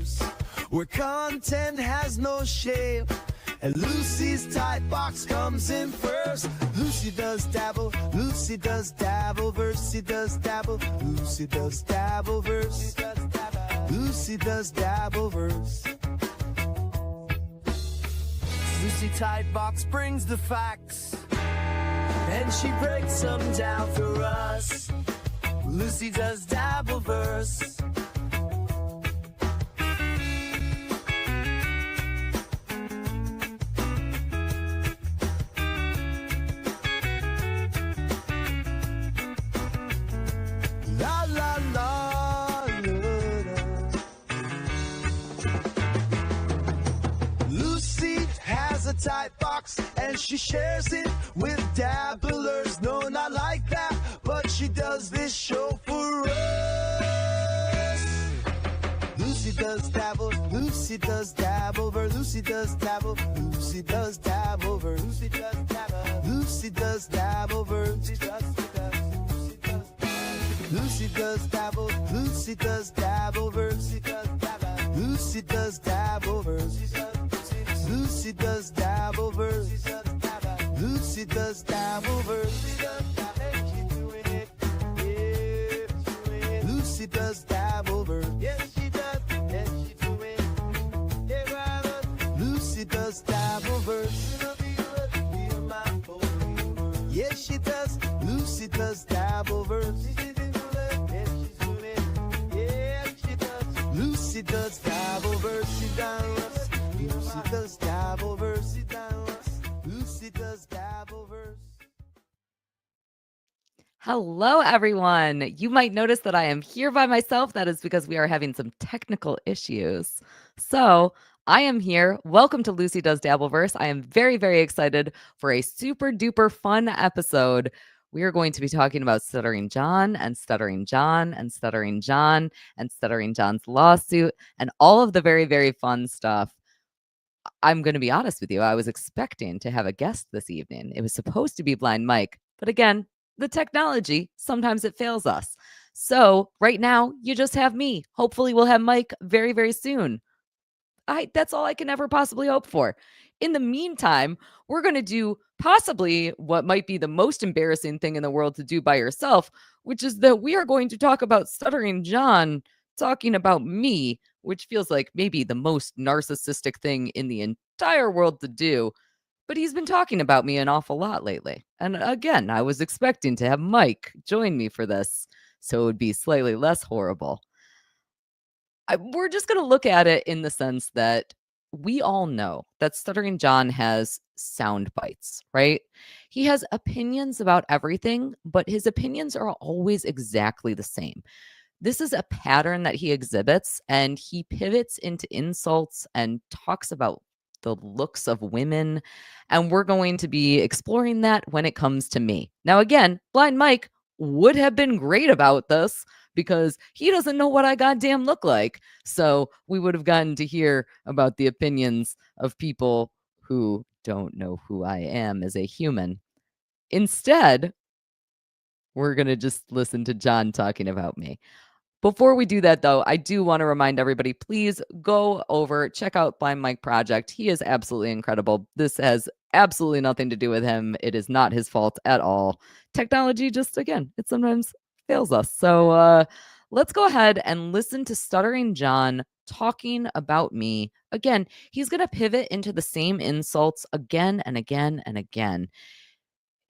Dabbleverse, where content has no shame. And Lucy's tight box comes in first. Lucy does dabble, Lucy does Dabbleverse, she does dabble, Lucy does Dabbleverse, Lucy does Dabbleverse. Lucy tight box brings the facts, and she breaks them down for us. Lucy does Dabbleverse. La la la, Lucy has a tight box and she shares it with dabblers. No, not like that, but she does this show for us. Lucy does dabble, Lucy does Dabbleverse, Lucy does dabble, Lucy does Dabbleverse, Lucy does dabble, Lucy does Dabbleverse, Lucy does dabble, Lucy does Dabbleverse, Lucy does Dabbleverse, Lucy does Dabbleverse, Lucy does Dabbleverse, Lucy does Dabbleverse, yes she does, yes she do it, Lucy does Dabbleverse, yes she does, Lucy does Dabbleverse. Lucy does Dabbleverse, she does. Lucy does Dabbleverse, she does. Lucy does Dabbleverse. Hello, everyone. You might notice that I am here by myself. That is because we are having some technical issues. So I am here. Welcome to Lucy Does Dabbleverse. I am very, very excited for a super duper fun episode. We are going to be talking about Stuttering John and Stuttering John and Stuttering John and Stuttering John's lawsuit and all of the very, very fun stuff. I'm going to be honest with you. I was expecting to have a guest this evening. It was supposed to be Blind Mike. But again, the technology, sometimes it fails us. So right now, you just have me. Hopefully, we'll have Mike very, very soon. That's all I can ever possibly hope for. In the meantime, we're going to do possibly what might be the most embarrassing thing in the world to do by yourself, which is that we are going to talk about Stuttering John talking about me, which feels like maybe the most narcissistic thing in the entire world to do. But he's been talking about me an awful lot lately. And again, I was expecting to have Mike join me for this, so it would be slightly less horrible. We're just going to look at it in the sense that we all know that Stuttering John has sound bites, right? He has opinions about everything, but his opinions are always exactly the same. This is a pattern that he exhibits, and he pivots into insults and talks about the looks of women. And we're going to be exploring that when it comes to me. Now, again, Blind Mike would have been great about this, because he doesn't know what I goddamn look like. So we would have gotten to hear about the opinions of people who don't know who I am as a human. Instead, we're going to just listen to John talking about me. Before we do that, though, I do want to remind everybody, please go over, check out Blind Mike Project. He is absolutely incredible. This has absolutely nothing to do with him. It is not his fault at all. Technology just, again, it sometimes fails us. So let's go ahead and listen to Stuttering John talking about me. Again, he's going to pivot into the same insults again and again and again.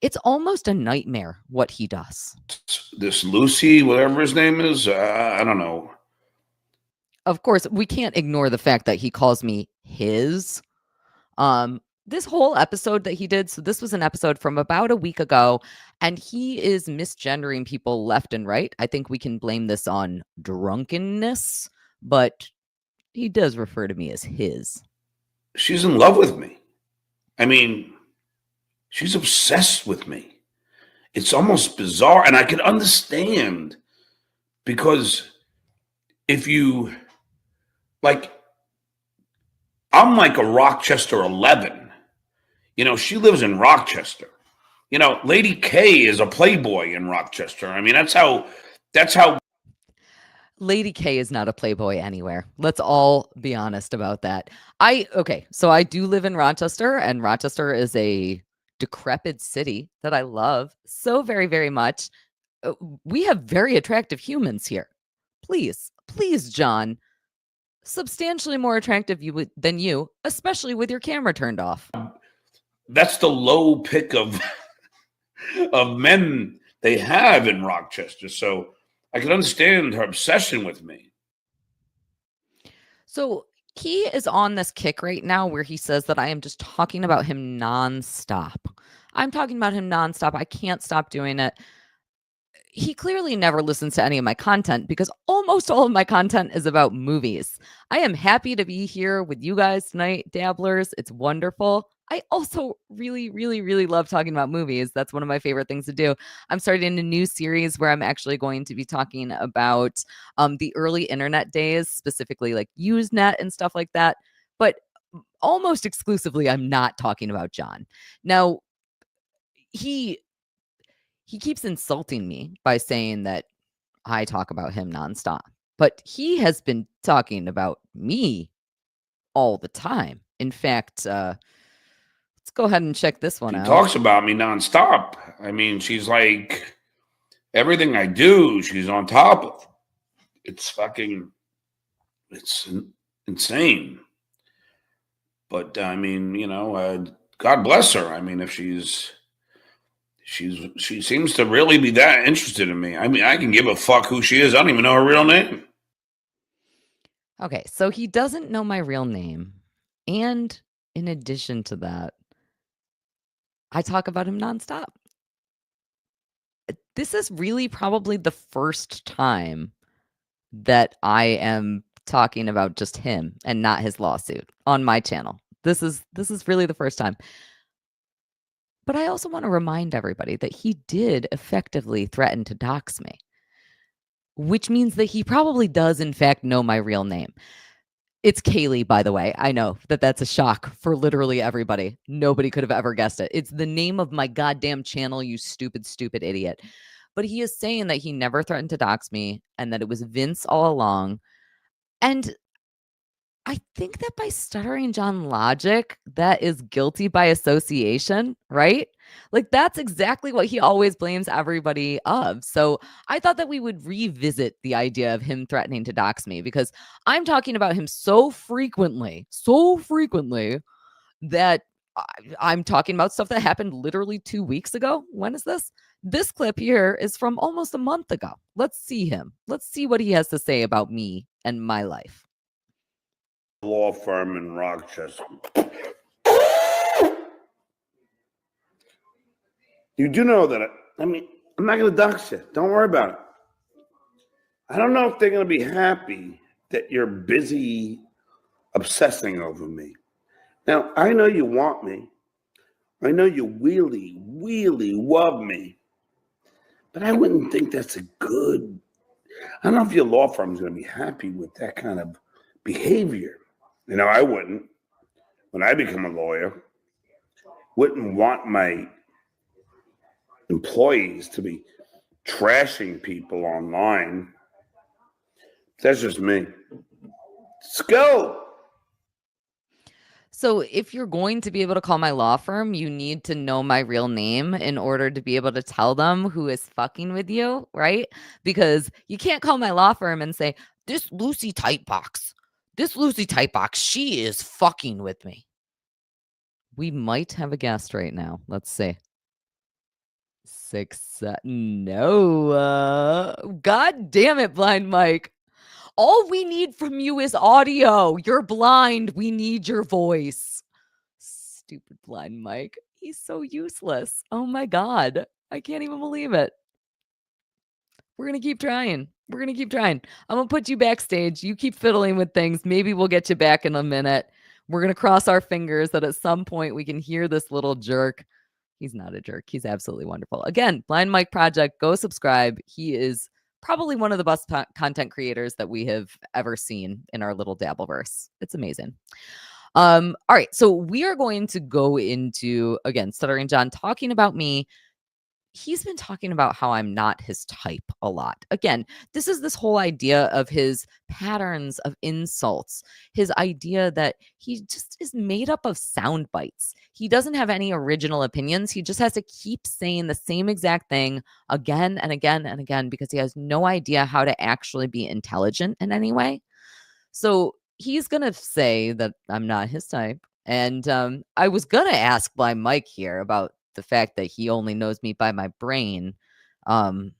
It's almost a nightmare what he does. This Lucy, whatever his name is, I don't know. Of course, we can't ignore the fact that he calls me his. This whole episode that he did, so this was an episode from about a week ago, and he is misgendering people left and right. I think we can blame this on drunkenness, but he does refer to me as his. She's in love with me. I mean, she's obsessed with me. It's almost bizarre, and I can understand, because if you, like, I'm like a Rochester 11. You know, she lives in Rochester. You know, Lady K is a playboy in Rochester. I mean, that's how. Lady K is not a Playboy anywhere. Let's all be honest about that. So I do live in Rochester, and Rochester is a decrepit city that I love so very, very much. We have very attractive humans here. Please, please, John, substantially more attractive than you, especially with your camera turned off. That's the low pick of men they have in Rochester. So I can understand her obsession with me. So he is on this kick right now where he says that I am just talking about him nonstop. I'm talking about him nonstop. I can't stop doing it. He clearly never listens to any of my content because almost all of my content is about movies. I am happy to be here with you guys tonight, dabblers. It's wonderful. I also really, really, really love talking about movies. That's one of my favorite things to do. I'm starting a new series where I'm actually going to be talking about the early internet days, specifically like Usenet and stuff like that. But almost exclusively, I'm not talking about John. Now, he keeps insulting me by saying that I talk about him nonstop, but he has been talking about me all the time. In fact, let's go ahead and check this one out. She talks about me nonstop. I mean, she's like everything I do, she's on top of. It's insane. But I mean, God bless her. I mean, if she seems to really be that interested in me. I mean, I can give a fuck who she is. I don't even know her real name. Okay, so he doesn't know my real name. And in addition to that, I talk about him nonstop. This is really probably the first time that I am talking about just him and not his lawsuit on my channel. This is really the first time. But I also want to remind everybody that he did effectively threaten to dox me, which means that he probably does, in fact, know my real name. It's Kaylee, by the way. I know that that's a shock for literally everybody. Nobody could have ever guessed it. It's the name of my goddamn channel, you stupid, stupid idiot. But he is saying that he never threatened to dox me and that it was Vince all along. And I think that by Stuttering John logic, that is guilty by association, right? Like that's exactly what he always blames everybody of. So I thought that we would revisit the idea of him threatening to dox me because I'm talking about him so frequently that I'm talking about stuff that happened literally 2 weeks ago. When is this? This clip here is from almost a month ago. Let's see him. Let's see what he has to say about me and my life. Law firm in Rochester. You do know that, I'm not going to dox you. Don't worry about it. I don't know if they're going to be happy that you're busy obsessing over me. Now, I know you want me. I know you really, really love me. But I wouldn't think that's a good... I don't know if your law firm is going to be happy with that kind of behavior. I wouldn't. When I become a lawyer, wouldn't want my employees to be trashing people online. That's just me. Let's go. So if you're going to be able to call my law firm, you need to know my real name in order to be able to tell them who is fucking with you, right? Because you can't call my law firm and say, this Lucy Tightbox, she is fucking with me. We might have a guest right now. Let's see. No. God damn it, Blind Mike. All we need from you is audio. You're blind. We need your voice. Stupid Blind Mike. He's so useless. Oh my God. I can't even believe it. We're going to keep trying. I'm going to put you backstage. You keep fiddling with things. Maybe we'll get you back in a minute. We're going to cross our fingers that at some point we can hear this little jerk. He's not a jerk. He's absolutely wonderful. Again, Blind Mike Project, go subscribe. He is probably one of the best content creators that we have ever seen in our little Dabbleverse. It's amazing. All right. So we are going to go into, again, Stuttering John talking about me. he's been talking about how I'm not his type a lot. Again, this is this whole idea of his patterns of insults, his idea that he just is made up of sound bites. He doesn't have any original opinions. He just has to keep saying the same exact thing again and again and again because he has no idea how to actually be intelligent in any way. So he's going to say that I'm not his type. And I was going to ask Blind Mike here about the fact that he only knows me by my brain and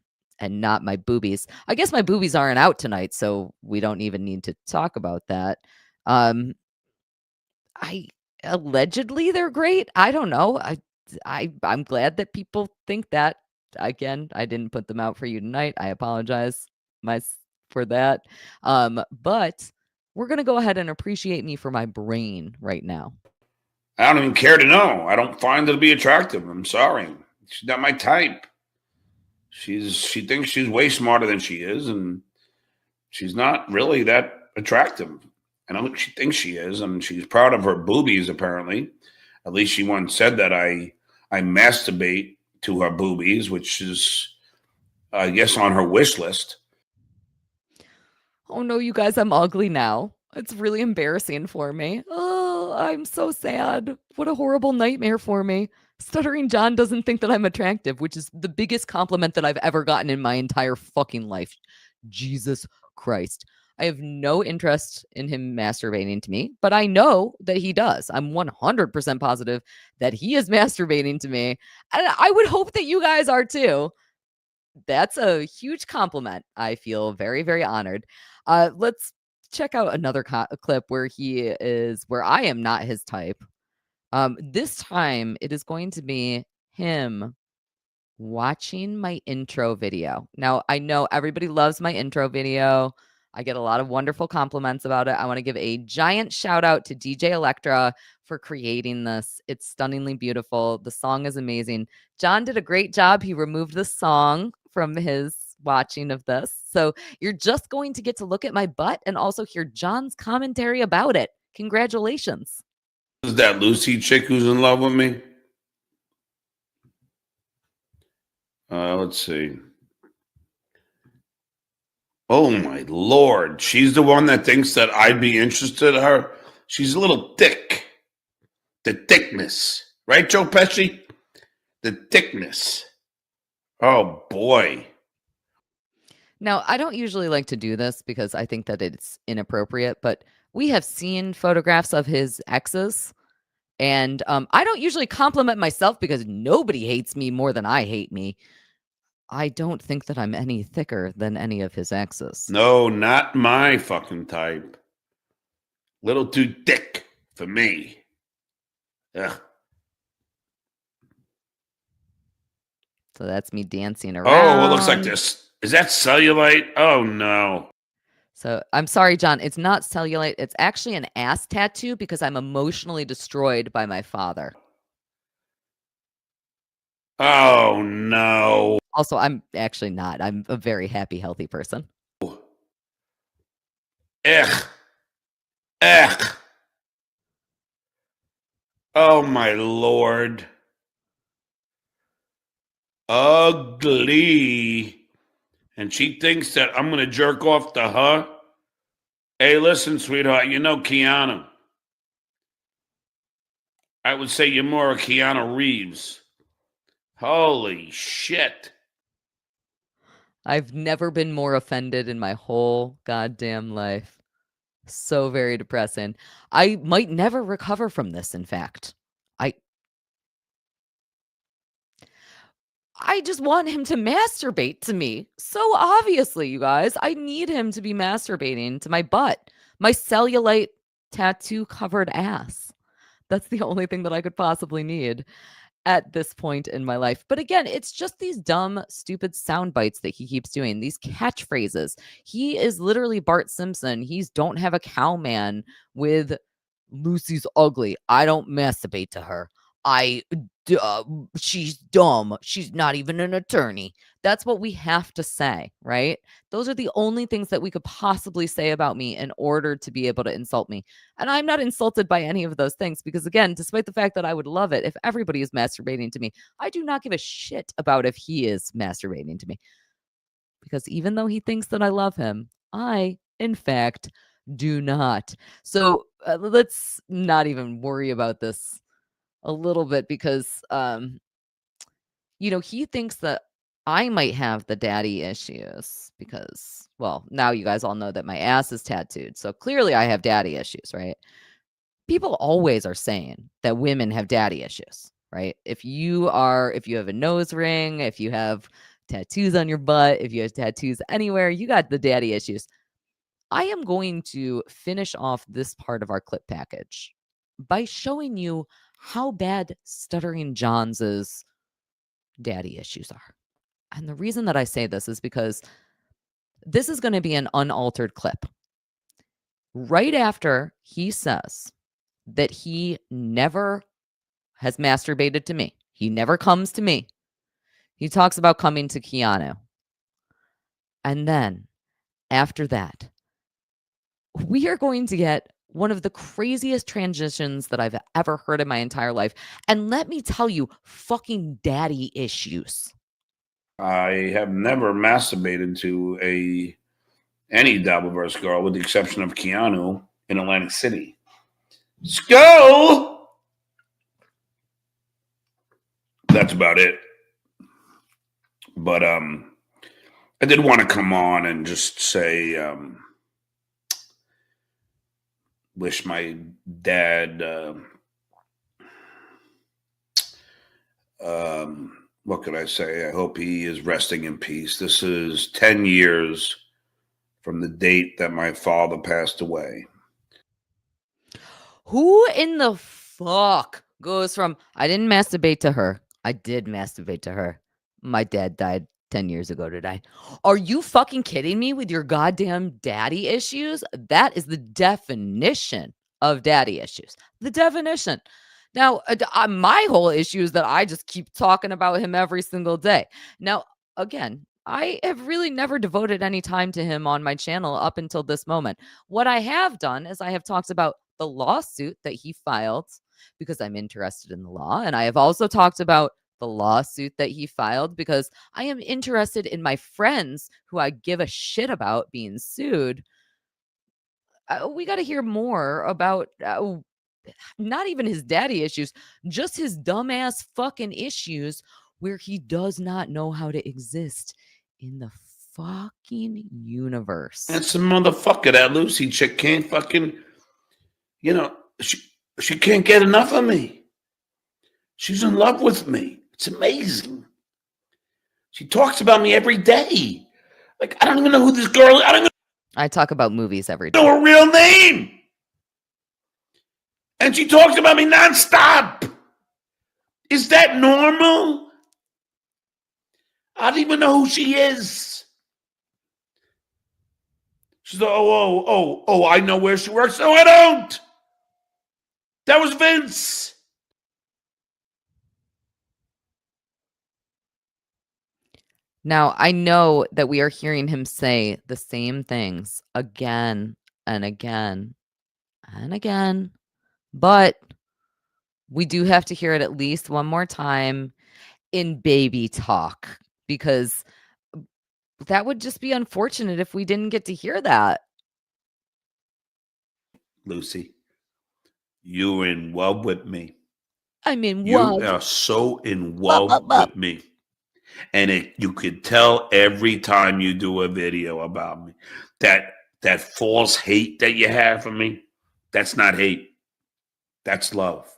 not my boobies. I guess my boobies aren't out tonight, so we don't even need to talk about that. I allegedly they're great. I don't know. I'm glad that people think that. Again, I didn't put them out for you tonight. I apologize for that. But we're going to go ahead and appreciate me for my brain right now. I don't even care to know. I don't find her to be attractive. I'm sorry. She's not my type. She thinks she's way smarter than she is, and she's not really that attractive. I know she thinks she is, and she's proud of her boobies, apparently. At least she once said that I masturbate to her boobies, which is, I guess, on her wish list. Oh no, you guys, I'm ugly now. It's really embarrassing for me. Oh, I'm so sad. What a horrible nightmare for me. Stuttering John doesn't think that I'm attractive, which is the biggest compliment that I've ever gotten in my entire fucking life. Jesus Christ. I have no interest in him masturbating to me, but I know that he does. I'm 100% positive that he is masturbating to me. And I would hope that you guys are too. That's a huge compliment. I feel very, very honored. Let's check out another clip where where I am not his type. This time it is going to be him watching my intro video. Now, I know everybody loves my intro video. I get a lot of wonderful compliments about it. I want to give a giant shout out to DJ Electra for creating this. It's stunningly beautiful. The song is amazing. John did a great job. He removed the song from his watching of this. So you're just going to get to look at my butt and also hear John's commentary about it. Congratulations. Is that Lucy chick who's in love with me? Let's see. Oh my Lord. She's the one that thinks that I'd be interested in her. She's a little thick. The thickness. Right, Joe Pesci? The thickness. Oh boy. Now, I don't usually like to do this because I think that it's inappropriate, but we have seen photographs of his exes. And I don't usually compliment myself because nobody hates me more than I hate me. I don't think that I'm any thicker than any of his exes. No, not my fucking type. Little too thick for me. Ugh. So that's me dancing around. Oh, it looks like this. Is that cellulite? Oh, no. So I'm sorry, John. It's not cellulite. It's actually an ass tattoo because I'm emotionally destroyed by my father. Oh, no. Also, I'm actually not. I'm a very happy, healthy person. Ugh. Ugh. Oh, my Lord. Ugly. And she thinks that I'm going to jerk off to her. Hey, listen, sweetheart, you know Keanu. I would say you're more a Keanu Reeves. Holy shit. I've never been more offended in my whole goddamn life. So very depressing. I might never recover from this, in fact. I just want him to masturbate to me. So obviously, you guys, I need him to be masturbating to my butt, my cellulite tattoo covered ass. That's the only thing that I could possibly need at this point in my life. But again, it's just these dumb, stupid sound bites that he keeps doing, these catchphrases. He is literally Bart Simpson. He's don't have a cow man with Lucy's ugly. I don't masturbate to her. She's dumb. She's not even an attorney. That's what we have to say, right? Those are the only things that we could possibly say about me in order to be able to insult me. And I'm not insulted by any of those things because, again, despite the fact that I would love it if everybody is masturbating to me, I do not give a shit about if he is masturbating to me. Because even though he thinks that I love him, I, in fact, do not. So let's not even worry about this a little bit because, he thinks that I might have the daddy issues because, well, now you guys all know that my ass is tattooed. So clearly I have daddy issues, right? People always are saying that women have daddy issues, right? If you have a nose ring, if you have tattoos on your butt, if you have tattoos anywhere, you got the daddy issues. I am going to finish off this part of our clip package by showing you how bad Stuttering John's daddy issues are. And the reason that I say this is because this is going to be an unaltered clip. Right after he says that he never has masturbated to me, he never comes to me. He talks about coming to Keanu. And then after that, we are going to get one of the craziest transitions that I've ever heard in my entire life. And let me tell you, fucking daddy issues. I have never masturbated to any Dabbleverse girl with the exception of Keanu in Atlantic City. Let's go! That's about it. But I did want to come on and just say wish my dad what could I say? I hope he is resting in peace. This is 10 years from the date that my father passed away. Who in the fuck goes from, I didn't masturbate to her, I did masturbate to her. My dad died 10 years ago today. Are you fucking kidding me with your goddamn daddy issues? That is the definition of daddy issues. The definition. Now, my whole issue is that I just keep talking about him every single day. Now, again, I have really never devoted any time to him on my channel up until this moment. What I have done is I have talked about the lawsuit that he filed because I'm interested in the law. And I have also talked about the lawsuit that he filed because I am interested in my friends who I give a shit about being sued. We got to hear more about not even his daddy issues, just his dumbass fucking issues where he does not know how to exist in the fucking universe. That's the motherfucker. That Lucy chick can't fucking, she can't get enough of me. She's in love with me. It's amazing. She talks about me every day. Like, I don't even know who this girl is. I talk about movies every day. Know her real name. And she talks about me nonstop. Is that normal? I don't even know who she is. She's like, oh, I know where she works. No, I don't. That was Vince. Now, I know that we are hearing him say the same things again and again and again, but we do have to hear it at least one more time in baby talk because that would just be unfortunate if we didn't get to hear that. Lucy, you're in love with me. I'm in you love. You are so in love with me. And you could tell every time you do a video about me that false hate that you have for me, that's not hate. That's love.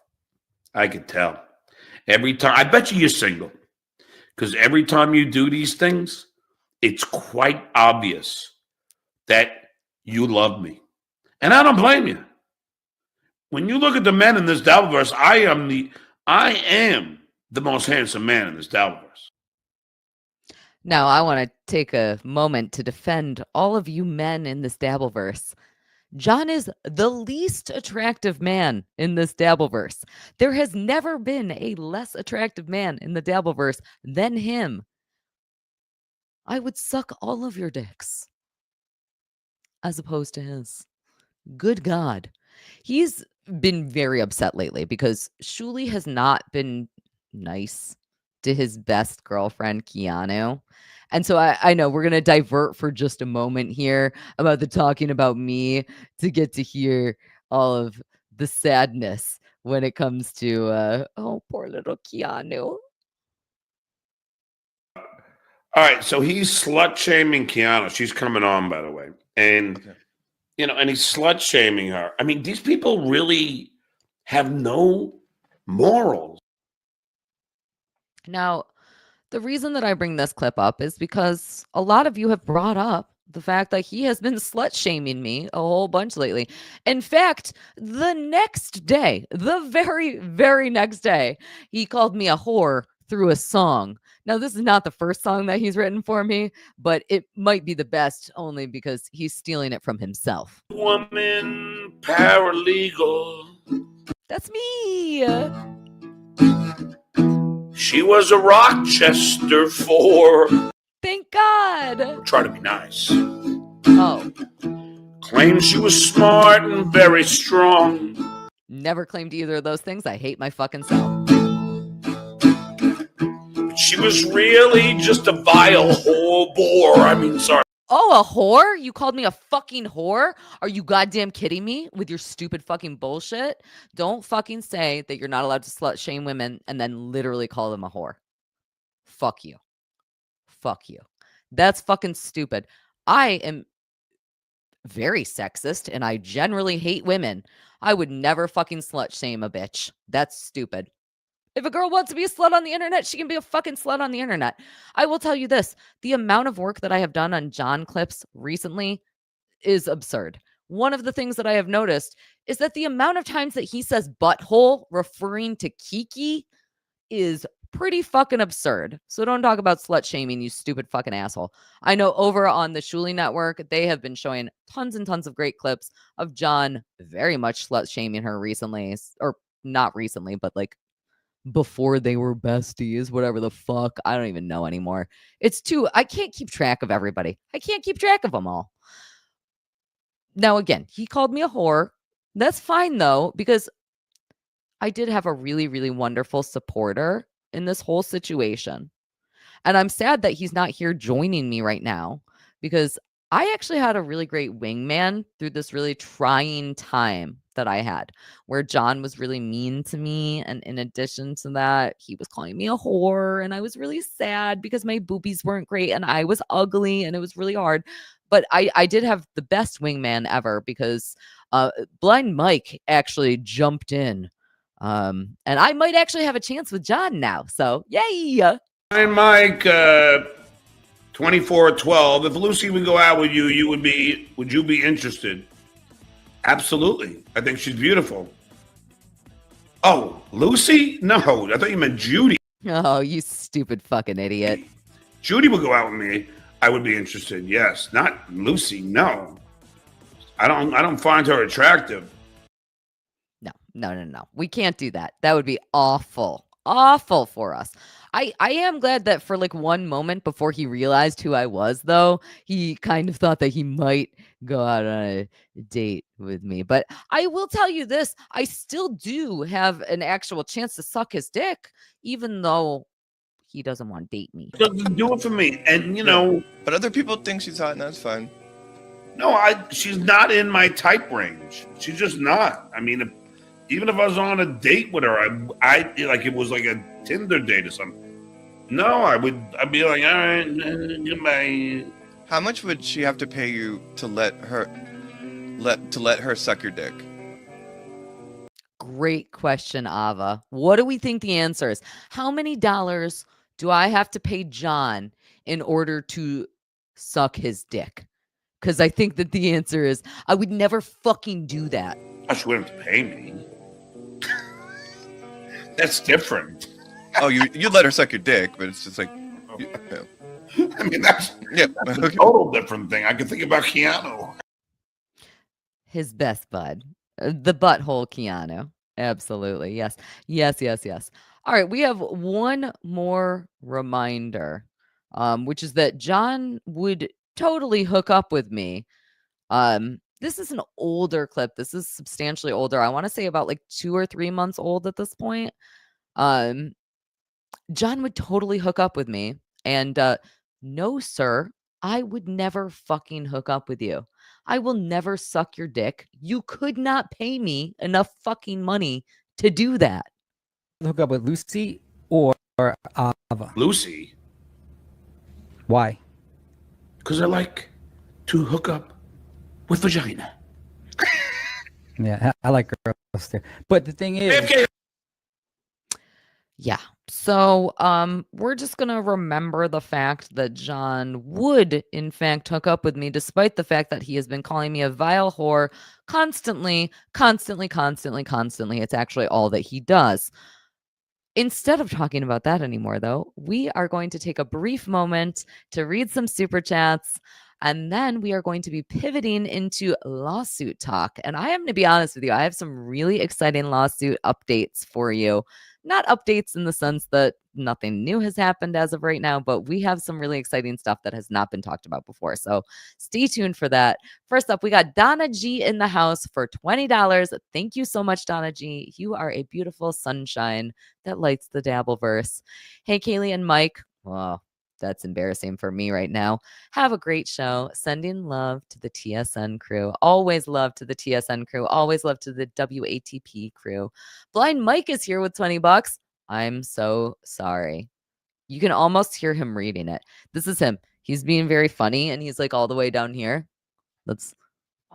I could tell. Every time. I bet you're single. Because every time you do these things, it's quite obvious that you love me. And I don't blame you. When you look at the men in this Dabbleverse, I am the most handsome man in this Dabbleverse. Now, I want to take a moment to defend all of you men in this Dabbleverse. John is the least attractive man in this Dabbleverse. There has never been a less attractive man in the Dabbleverse than him. I would suck all of your dicks as opposed to his. Good God. He's been very upset lately because Shuli has not been nice to his best girlfriend, Keanu. And so I know we're going to divert for just a moment here about the talking about me to get to hear all of the sadness when it comes to, oh, poor little Keanu. All right, so he's slut shaming Keanu. She's coming on, by the way, and and he's slut shaming her. I mean, these people really have no morals. Now, the reason that I bring this clip up is because a lot of you have brought up the fact that he has been slut shaming me a whole bunch lately. In fact, the next day, the very, very next day, he called me a whore through a song. Now, this is not the first song that he's written for me, but it might be the best only because he's stealing it from himself. Woman paralegal. That's me. She was a Rochester 4. Thank God. Try to be nice. Oh. Claims she was smart and very strong. Never claimed either of those things. I hate my fucking self. She was really just a vile whore bore. I mean, sorry. Oh, a whore? You called me a fucking whore? Are you goddamn kidding me with your stupid fucking bullshit? Don't fucking say that you're not allowed to slut shame women and then literally call them a whore. Fuck you. Fuck you. That's fucking stupid. I am very sexist and I generally hate women. I would never fucking slut shame a bitch. That's stupid. If a girl wants to be a slut on the internet, she can be a fucking slut on the internet. I will tell you this. The amount of work that I have done on John clips recently is absurd. One of the things that I have noticed is that the amount of times that he says butthole referring to Kiki is pretty fucking absurd. So don't talk about slut shaming, you stupid fucking asshole. I know over on the Shuli Network, they have been showing tons and tons of great clips of John very much slut shaming her recently, or not recently, but like before they were besties, whatever the fuck. I don't even know anymore. I can't keep track of everybody. I can't keep track of them all. Now, again, he called me a whore. That's fine, though, because I did have a really, really wonderful supporter in this whole situation. And I'm sad that he's not here joining me right now because I actually had a really great wingman through this really trying time that I had where John was really mean to me. And in addition to that, he was calling me a whore. And I was really sad because my boobies weren't great and I was ugly and it was really hard. But I did have the best wingman ever because Blind Mike actually jumped in. And I might actually have a chance with John now. So, yay! Blind Mike, 24-12. If Lucy would go out with you, would you be interested? Absolutely. I think she's beautiful. Oh, Lucy? No, I thought you meant Judy. Oh, you stupid fucking idiot. Judy would go out with me. I would be interested. Yes, not Lucy. No, I don't find her attractive. No. We can't do that. That would be awful for us. I am glad that for like one moment before he realized who I was, though, he kind of thought that he might go out on a date with me. But I will tell you this, I still do have an actual chance to suck his dick, even though he doesn't want to date me. Doesn't do it for me. And, But other people think she's hot, and that's fine. No, she's not in my type range. She's just not. I mean, even if I was on a date with her, I like it was like a Tinder date or something. No, I'd be like, all right, goodbye. How much would she have to pay you to let her suck your dick? Great question, Ava. What do we think the answer is? How many dollars do I have to pay John in order to suck his dick? Because I think that the answer is I would never fucking do that. She wouldn't have to pay me. That's different. Oh, you'd let her suck your dick, but it's just like, I mean, that's a total different thing. I can think about Keanu. His best bud. The butthole Keanu. Absolutely. Yes. All right. We have one more reminder which is that John would totally hook up with me. This is an older clip. This is substantially older. I want to say about like 2 or 3 months old at this point. John would totally hook up with me. And no, sir, I would never fucking hook up with you. I will never suck your dick. You could not pay me enough fucking money to do that. Hook up with Lucy or Ava? Lucy, Why? because I like to hook up with vagina. Yeah, I like girls too. But the thing is, AFK. Yeah. So we're just gonna remember the fact that John would in fact hook up with me, despite the fact that he has been calling me a vile whore constantly. It's actually all that he does. Instead of talking about that anymore, though, we are going to take a brief moment to read some super chats, and then we are going to be pivoting into lawsuit talk. And I am going to be honest with you, I have some really exciting lawsuit updates for you. Not updates in the sense that nothing new has happened as of right now, but we have some really exciting stuff that has not been talked about before. So stay tuned for that. First up, we got Donna G in the house for $20. Thank you so much, Donna G. You are a beautiful sunshine that lights the Dabbleverse. Hey, Kaylee and Mike. Well, that's embarrassing for me right now. Have a great show. Sending love to the TSN crew. Always love to the TSN crew. Always love to the WATP crew. Blind Mike is here with $20. I'm so sorry. You can almost hear him reading it. This is him. He's being very funny and he's like all the way down here.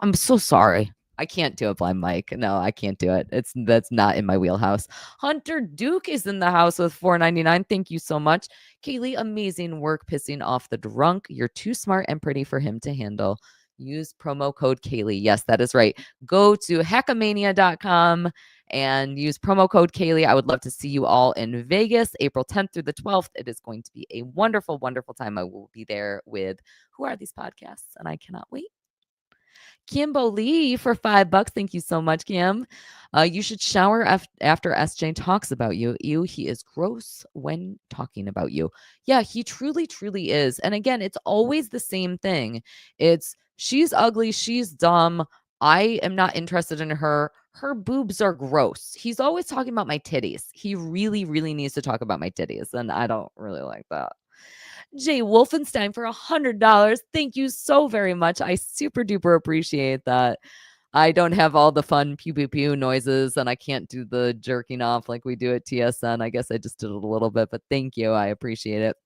I'm so sorry. I can't do it, Blind Mike. No, I can't do it. That's not in my wheelhouse. Hunter Duke is in the house with $4.99. Thank you so much. Kaylee, amazing work pissing off the drunk. You're too smart and pretty for him to handle. Use promo code Kaylee. Yes, that is right. Go to hackamania.com and use promo code Kaylee. I would love to see you all in Vegas, April 10th through the 12th. It is going to be a wonderful, wonderful time. I will be there with Who Are These Podcasts? And I cannot wait. Kimbo Lee for $5. Thank you so much, Kim. You should shower after SJ talks about you. He is gross when talking about you. Yeah, he truly, truly is. And again, it's always the same thing. It's she's ugly, she's dumb. I am not interested in her. Her boobs are gross. He's always talking about my titties. He really, really needs to talk about my titties. And I don't really like that. Jay Wolfenstein for $100. Thank you so very much. I super duper appreciate that. I don't have all the fun pew pew pew noises and I can't do the jerking off like we do at TSN. I guess I just did it a little bit, but thank you. I appreciate it.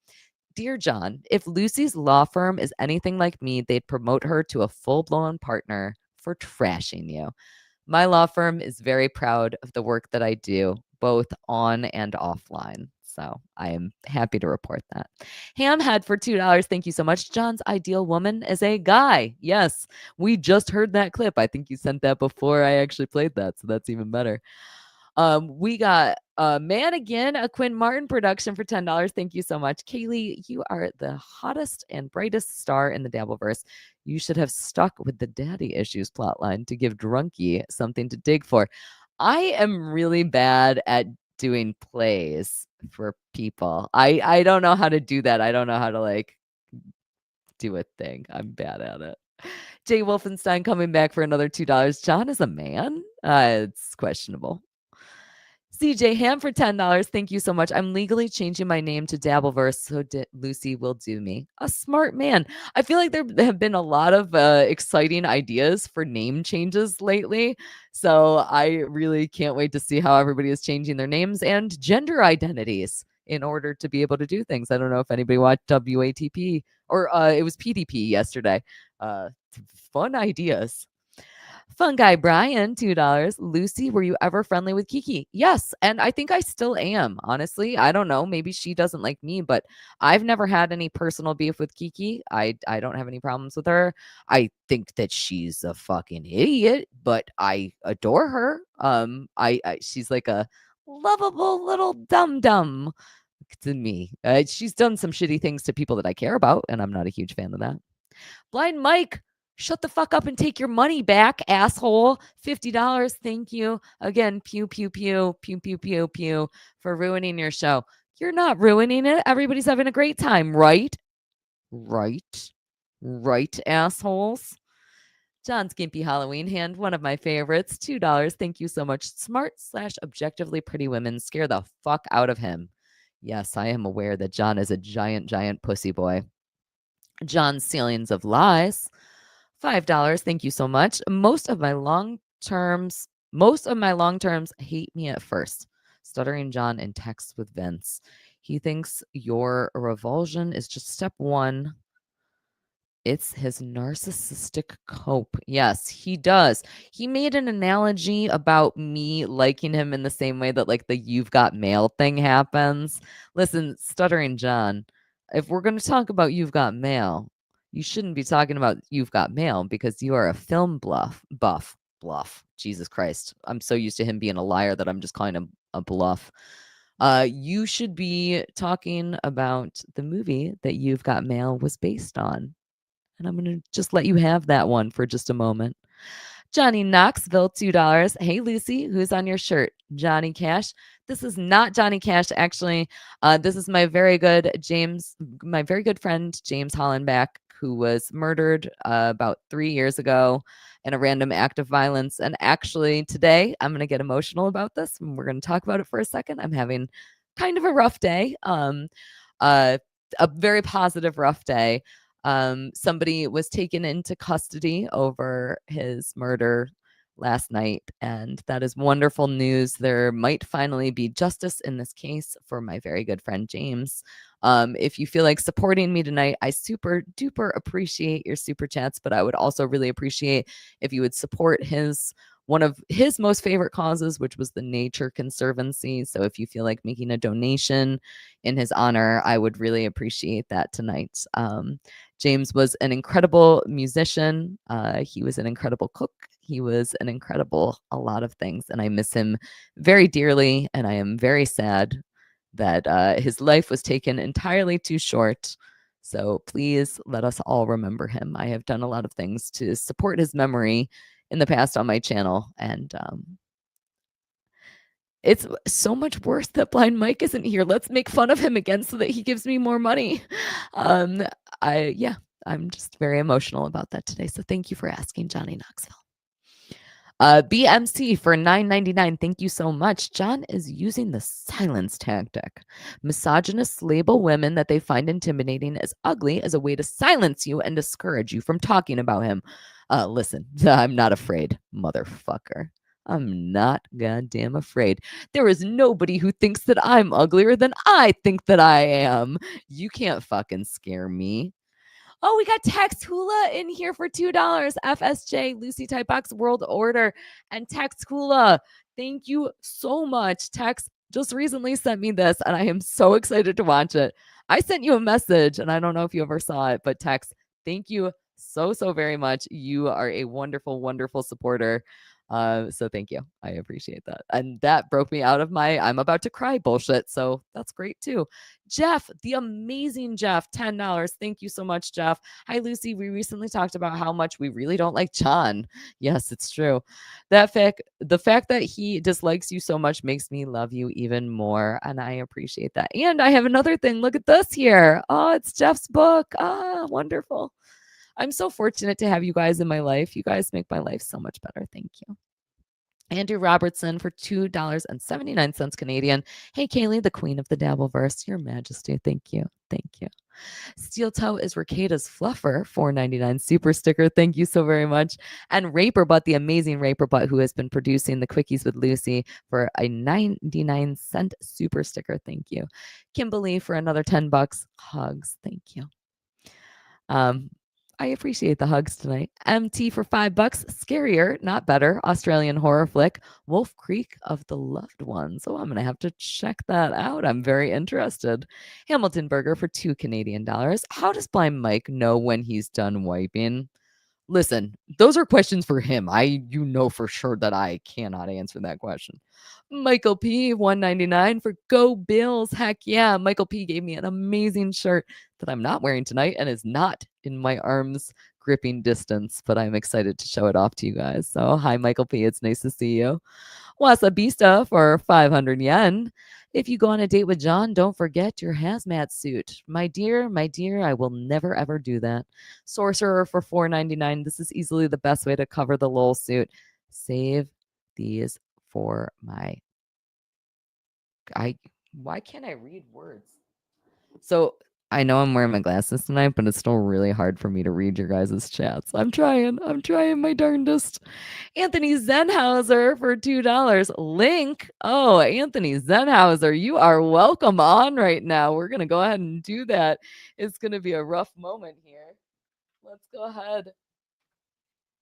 Dear John, if Lucy's law firm is anything like me, they'd promote her to a full-blown partner for trashing you. My law firm is very proud of the work that I do, both on and offline. So I am happy to report that. Hamhead for $2. Thank you so much. John's ideal woman is a guy. Yes, we just heard that clip. I think you sent that before I actually played that, so that's even better. We got Man Again, a Quinn Martin production for $10. Thank you so much. Kaylee, you are the hottest and brightest star in the Dabbleverse. You should have stuck with the daddy issues plotline to give Drunky something to dig for. I am really bad at doing plays for people. I don't know how to do that. I don't know how to like do a thing. I'm bad at it. Jay Wolfenstein coming back for another $2. John is a man? It's questionable. CJ Ham for $10. Thank you so much. I'm legally changing my name to Dabbleverse so Lucy will do me. A smart man. I feel like there have been a lot of exciting ideas for name changes lately. So I really can't wait to see how everybody is changing their names and gender identities in order to be able to do things. I don't know if anybody watched WATP or it was PDP yesterday. Fun ideas. Fun Guy Brian, $2. Lucy, were you ever friendly with Kiki? Yes, and I think I still am, honestly. I don't know. Maybe she doesn't like me, but I've never had any personal beef with Kiki. I don't have any problems with her. I think that she's a fucking idiot, but I adore her. She's like a lovable little dum-dum to me. She's done some shitty things to people that I care about, and I'm not a huge fan of that. Blind Mike, shut the fuck up and take your money back, asshole. $50. Thank you. Again, pew, pew, pew, pew, pew, pew, pew for ruining your show. You're not ruining it. Everybody's having a great time, right? Right. Right, assholes. John Skimpy Halloween Hand, one of my favorites. $2. Thank you so much. Smart/objectively pretty women scare the fuck out of him. Yes, I am aware that John is a giant, giant pussy boy. John's Ceilings of Lies. $5. Thank you so much. Most of my long terms hate me at first. Stuttering John in texts with Vince. He thinks your revulsion is just step one. It's his narcissistic cope. Yes, he does. He made an analogy about me liking him in the same way that like the "you've got mail" thing happens. Listen, Stuttering John, if we're going to talk about "you've got mail," you shouldn't be talking about "you've got mail" because you are a film buff. Jesus Christ. I'm so used to him being a liar that I'm just calling him a bluff. You should be talking about the movie that "You've Got Mail" was based on. And I'm going to just let you have that one for just a moment. Johnny Knoxville, $2. Hey, Lucy, who's on your shirt? Johnny Cash. This is not Johnny Cash, actually. This is my very good friend, James Hollenbach, who was murdered about 3 years ago in a random act of violence. And actually, today, I'm going to get emotional about this. And we're going to talk about it for a second. I'm having kind of a rough day, a very positive rough day. Somebody was taken into custody over his murder last night, and that is wonderful news. There might finally be justice in this case for my very good friend James. If you feel like supporting me tonight, I super duper appreciate your super chats, but I would also really appreciate if you would support one of his most favorite causes, which was the Nature Conservancy. So if you feel like making a donation in his honor, I would really appreciate that tonight. James was an incredible musician. He was an incredible cook. He was an incredible a lot of things, and I miss him very dearly, and I am very sad that his life was taken entirely too short. So please let us all remember him. I have done a lot of things to support his memory in the past on my channel, and it's so much worse that Blind Mike isn't here. Let's make fun of him again so that he gives me more money. I'm just very emotional about that today. So thank you for asking, Johnny Knoxville. BMC for $9.99. Thank you so much. John is using the silence tactic. Misogynists label women that they find intimidating as ugly as a way to silence you and discourage you from talking about him. Listen, I'm not afraid, motherfucker. I'm not goddamn afraid. There is nobody who thinks that I'm uglier than I think that I am. You can't fucking scare me. Oh, we got Tex Hula in here for $2. FSJ, Lucy Typebox World Order, and Tex Hula. Thank you so much. Tex just recently sent me this, and I am so excited to watch it. I sent you a message, and I don't know if you ever saw it, but Tex, thank you so very much. You are a wonderful, wonderful supporter. So thank you. I appreciate that. And that broke me out of my I'm about to cry bullshit. So that's great too. Jeff, the amazing Jeff, $10. Thank you so much, Jeff. Hi, Lucy. We recently talked about how much we really don't like John. Yes, it's true. The fact that he dislikes you so much makes me love you even more. And I appreciate that. And I have another thing. Look at this here. Oh, it's Jeff's book. Ah, wonderful. I'm so fortunate to have you guys in my life. You guys make my life so much better. Thank you. Andrew Robertson for $2.79 Canadian. Hey, Kaylee, the queen of the Dabbleverse. Your Majesty. Thank you. Thank you. Steel Toe is Ricada's Fluffer, $4.99 super sticker. Thank you so very much. And Raperbutt, the amazing Raperbutt, who has been producing the Quickies with Lucy, for a 99-cent super sticker. Thank you. Kimberly for another $10. Hugs. Thank you. I appreciate the hugs tonight. MT for $5. Scarier, not better. Australian horror flick. Wolf Creek of the Loved Ones. Oh, I'm going to have to check that out. I'm very interested. Hamilton Burger for $2 Canadian. How does Blind Mike know when he's done wiping? Listen, those are questions for him. You know for sure that I cannot answer that question. Michael P, $1.99 for Go Bills. Heck yeah. Michael P gave me an amazing shirt that I'm not wearing tonight and is not in my arms gripping distance, but I'm excited to show it off to you guys. So hi, Michael P. It's nice to see you. Wasabista for 500 yen. If you go on a date with John, don't forget your hazmat suit. My dear, I will never ever do that. Sorcerer for $4.99. This is easily the best way to cover the lol suit. Save these for my why can't I read words? So I know I'm wearing my glasses tonight, but it's still really hard for me to read your guys' chats. I'm trying my darndest. Anthony Zenhauser for $2. Link. Oh, Anthony Zenhauser, you are welcome on right now. We're going to go ahead and do that. It's going to be a rough moment here. Let's go ahead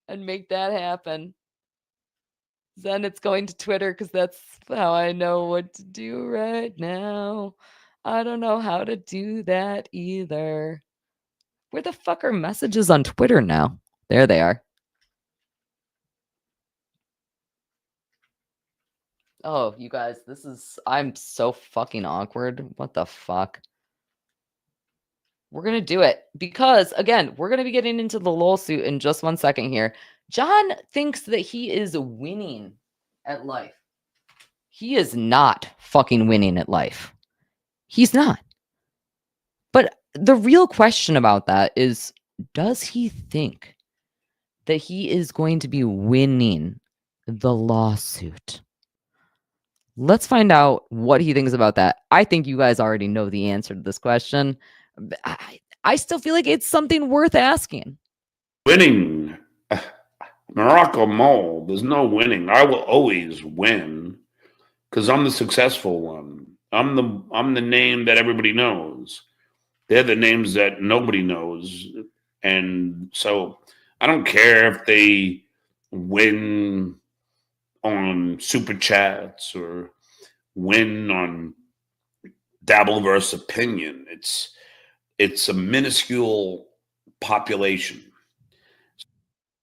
and make that happen. Then it's going to Twitter because that's how I know what to do right now. I don't know how to do that either. Where the fuck are messages on Twitter now? There they are. Oh, you guys, I'm so fucking awkward. What the fuck? We're going to do it because, again, we're going to be getting into the lol suit in just 1 second here. John thinks that he is winning at life. He is not fucking winning at life. He's not. But the real question about that is, does he think that he is going to be winning the lawsuit? Let's find out what he thinks about that. I think you guys already know the answer to this question. I still feel like it's something worth asking. Winning. Morocco Mole, there's no winning. I will always win because I'm the successful one. I'm the name that everybody knows. They're the names that nobody knows. And so I don't care if they win on super chats or win on Dabbleverse opinion. It's a minuscule population.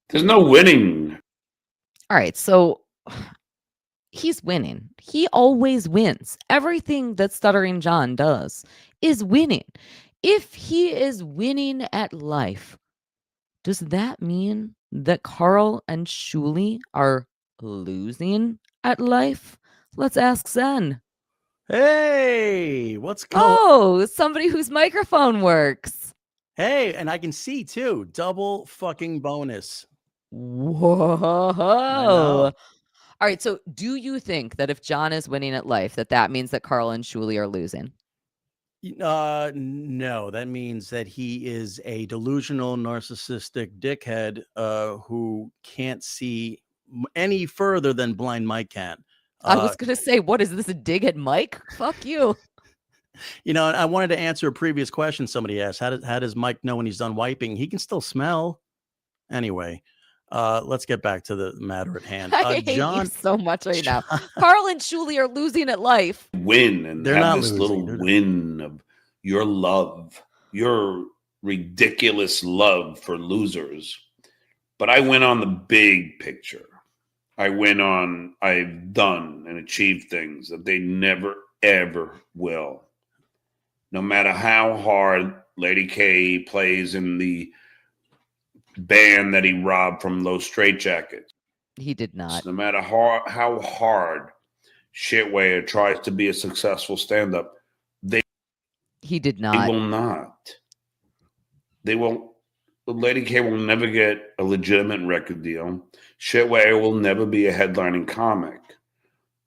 There's no winning. All right, so he's winning. He always wins. Everything that Stuttering John does is winning. If he is winning at life, does that mean that Carl and Shuli are losing at life? Let's ask Zen. Hey, what's going on? Oh, somebody whose microphone works. Hey, and I can see too. Double fucking bonus. Whoa. know. All right, so do you think that if John is winning at life, that means that Carl and Shuli are losing? No, that means that he is a delusional, narcissistic dickhead who can't see any further than Blind Mike can. I was going to say, what is this, a dig at Mike? Fuck you. You know, I wanted to answer a previous question somebody asked. How does Mike know when he's done wiping? He can still smell. Anyway, let's get back to the matter at hand. I hate John, you so much right now. Carl and Shuli are losing at life. Win and They're have not this losing. little win of your love, your ridiculous love for losers. But I went on the big picture. I've done and achieved things that they never, ever will. No matter how hard Lady K plays in the band that he robbed from Los Straitjackets. He did not. No matter how hard Shitway tries to be a successful stand-up, he did they not. will not. They will. Lady K will never get a legitimate record deal. Shitway will never be a headlining comic.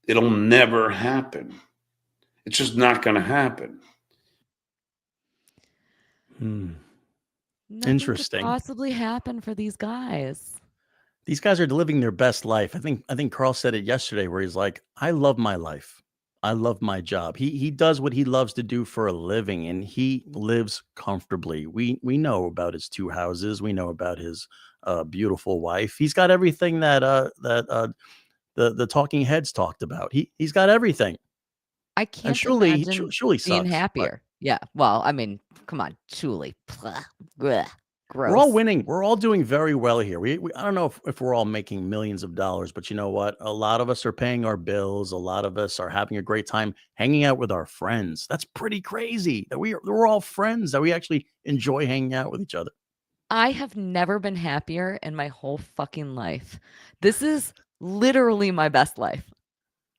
It'll never happen. It's just not going to happen. Nothing Interesting. could possibly happen for these guys. These guys are living their best life. I think Carl said it yesterday where he's like, I love my life. I love my job. He does what he loves to do for a living, and he lives comfortably. We know about his 2 houses. We know about his beautiful wife. He's got everything that the talking heads talked about. He's got everything. I can't Shuli imagine sucks, being but happier. Yeah. Well, I mean, come on, Shuli. Gross. we're all winning. We're all doing very well here. We I don't know if we're all making millions of dollars, but you know what? A lot of us are paying our bills. A lot of us are having a great time hanging out with our friends. That's pretty crazy that we're all friends, that we actually enjoy hanging out with each other. I have never been happier in my whole fucking life. This is literally my best life.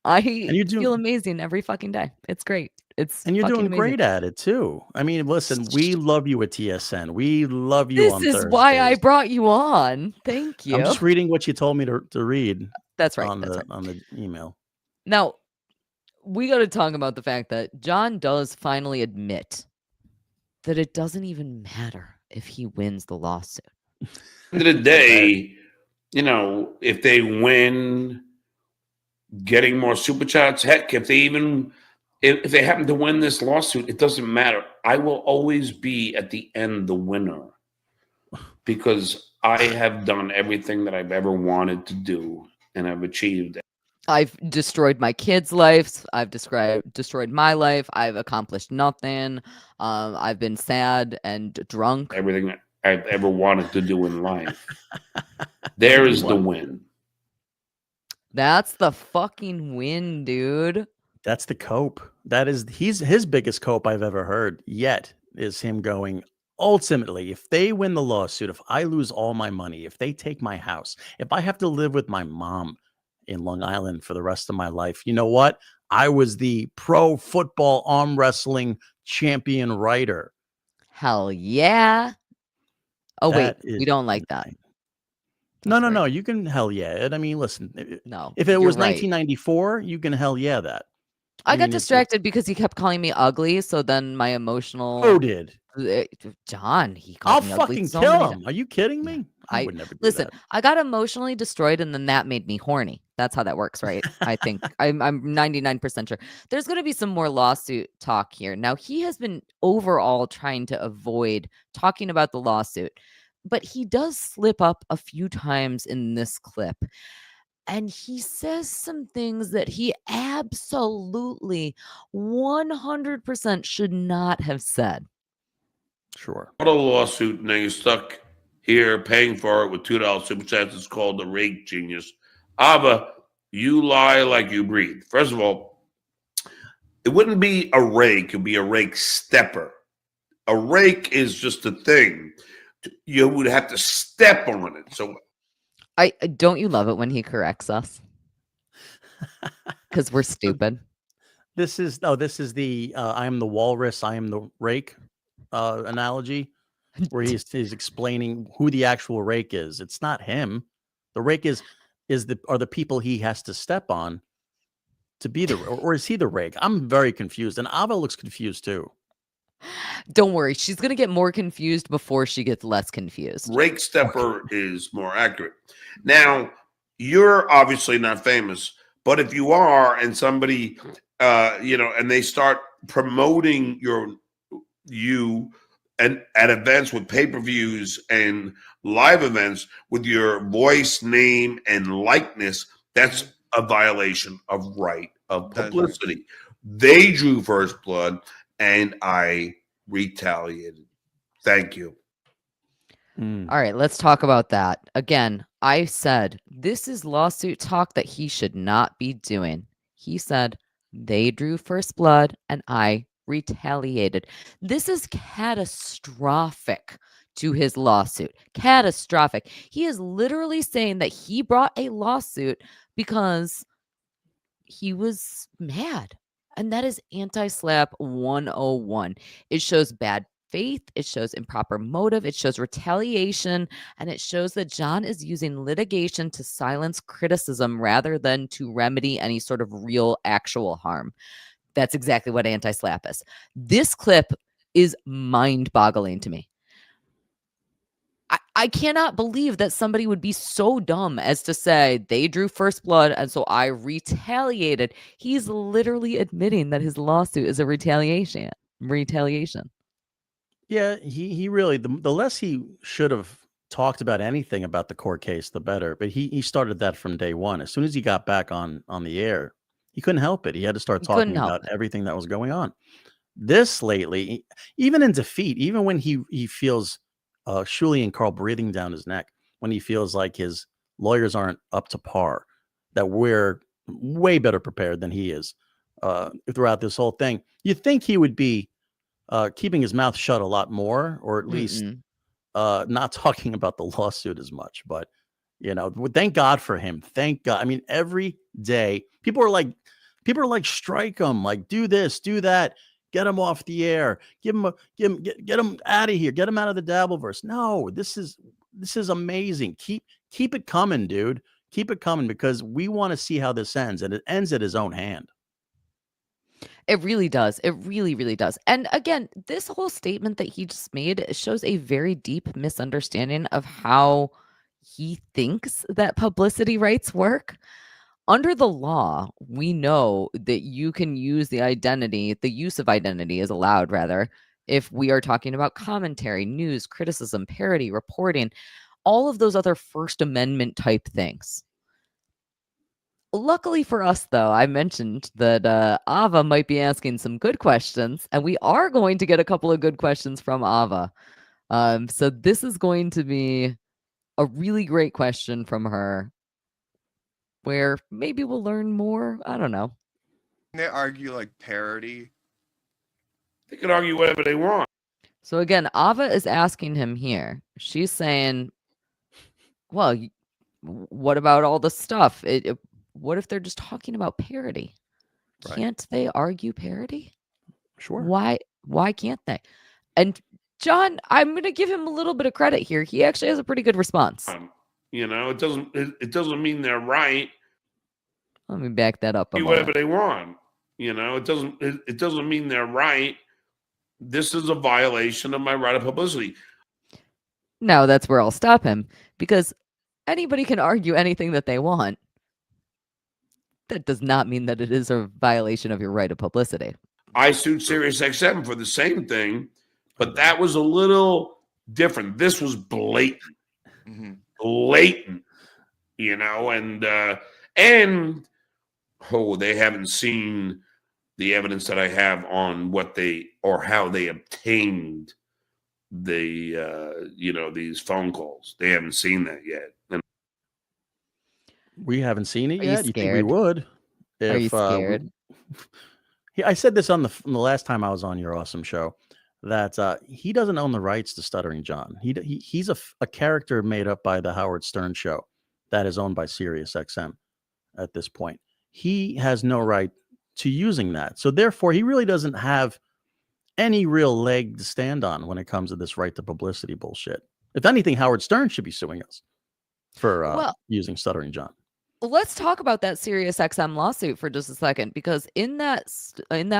I you're doing- feel amazing every fucking day. It's great. And you're fucking doing amazing. great at it too. I mean, listen, we love you at TSN. We love you on This Thursdays. is why I brought you on. Thank you. I'm just reading what you told me to read. That's right. On That's the right. on the email. Now, we got to talk about the fact that John does finally admit that it doesn't even matter if he wins the lawsuit. At the end of the day, you know, if they win, getting more super chats, heck, if they happen to win this lawsuit, it doesn't matter. I will always be at the end the winner because I have done everything that I've ever wanted to do and I've achieved it. I've destroyed my kids' lives. I've destroyed my life. I've accomplished nothing. I've been sad and drunk. Everything that I've ever wanted to do in life. There is the win. That's the fucking win, dude. That's the cope. He's his biggest cope I've ever heard yet is him going, ultimately, if they win the lawsuit, if I lose all my money, if they take my house, if I have to live with my mom in Long Island for the rest of my life, you know what? I was the pro football arm wrestling champion writer. Hell yeah. Oh, That wait, we don't like that. No. You can hell yeah it. I mean, listen. No, if it was right. 1994, you can hell yeah that. I got distracted because he kept calling me ugly. So then my emotional. Who did? John. He called me ugly. I'll fucking kill him. Are you kidding me? I would never do listen. that. I got emotionally destroyed, and then that made me horny. That's how that works, right? I think I'm 99% sure. There's going to be some more lawsuit talk here. Now he has been overall trying to avoid talking about the lawsuit, but he does slip up a few times in this clip. And he says some things that he absolutely 100% should not have said. Sure. What a lawsuit, and then you're stuck here paying for it with $2 super chats. It's called the rake genius. Ava, you lie like you breathe. First of all, it wouldn't be a rake, it'd be a rake stepper. A rake is just a thing. You would have to step on it. So I don't you love it when he corrects us? Because we're stupid. This is the I am the walrus, I am the rake analogy, where he's explaining who the actual rake is. It's not him. The rake are the people he has to step on to be or is he the rake? I'm very confused, and Ava looks confused too. Don't worry, she's gonna get more confused before she gets less confused. Rake stepper is more accurate. Now, you're obviously not famous, but if you are, and somebody, and they start promoting you and at events with pay-per-views and live events with your voice, name, and likeness, that's a violation of right of publicity. They drew first blood, and I retaliated. Thank you. All right, let's talk about that. Again, I said this is lawsuit talk that he should not be doing. He said they drew first blood and I retaliated. This is catastrophic to his lawsuit. Catastrophic. He is literally saying that he brought a lawsuit because he was mad. And that is anti-slap 101. It shows bad faith, it shows improper motive, it shows retaliation, and it shows that John is using litigation to silence criticism rather than to remedy any sort of real actual harm. That's exactly what anti-slap is. This clip is mind-boggling to me. I cannot believe that somebody would be so dumb as to say they drew first blood and so I retaliated. He's literally admitting that his lawsuit is a retaliation. Yeah, he really, the less he should have talked about anything about the court case, the better. But he started that from day one. As soon as he got back on the air, he couldn't help it. He had to start talking about everything that was going on. This lately, even in defeat, even when he feels Shuli and Carl breathing down his neck, when he feels like his lawyers aren't up to par, that we're way better prepared than he is throughout this whole thing. You'd think he would be keeping his mouth shut a lot more, or at least not talking about the lawsuit as much. But, thank God for him. Thank God. I mean, every day people are like, People are like, strike him, like do this, do that, get him off the air, get him out of here, get him out of the Dabbleverse. No, this is amazing. Keep it coming, dude. Keep it coming, because we want to see how this ends, and it ends at his own hand. It really does. It really, really does. And again, this whole statement that he just made shows a very deep misunderstanding of how he thinks that publicity rights work. Under the law, we know that you can use the use of identity is allowed, rather, if we are talking about commentary, news, criticism, parody, reporting, all of those other First Amendment type things. Luckily for us, though, I mentioned that Ava might be asking some good questions, and we are going to get a couple of good questions from Ava. So this is going to be a really great question from her, where maybe we'll learn more. I don't know. They argue like parody. They can argue whatever they want. So again, Ava is asking him here. She's saying, well, what about all the stuff? What if they're just talking about parody? Right. Can't they argue parody? Sure. Why can't they? And John, I'm going to give him a little bit of credit here. He actually has a pretty good response. It doesn't mean they're right. Let me back that up. Do whatever they want. It doesn't mean they're right. This is a violation of my right of publicity. Now that's where I'll stop him, because anybody can argue anything that they want. That does not mean that it is a violation of your right of publicity. I sued SiriusXM for the same thing, but that was a little different. This was blatant. Mm-hmm. Blatant, and they haven't seen the evidence that I have on how they obtained these phone calls. They haven't seen that yet. And we haven't seen it yet. You think we would? Are you scared? I said this on the last time I was on your awesome show, that he doesn't own the rights to Stuttering John. He's a character made up by the Howard Stern show that is owned by SiriusXM at this point. He has no right to using that. So therefore, he really doesn't have any real leg to stand on when it comes to this right to publicity bullshit. If anything, Howard Stern should be suing us for using Stuttering John. Let's talk about that SiriusXM lawsuit for just a second, because in that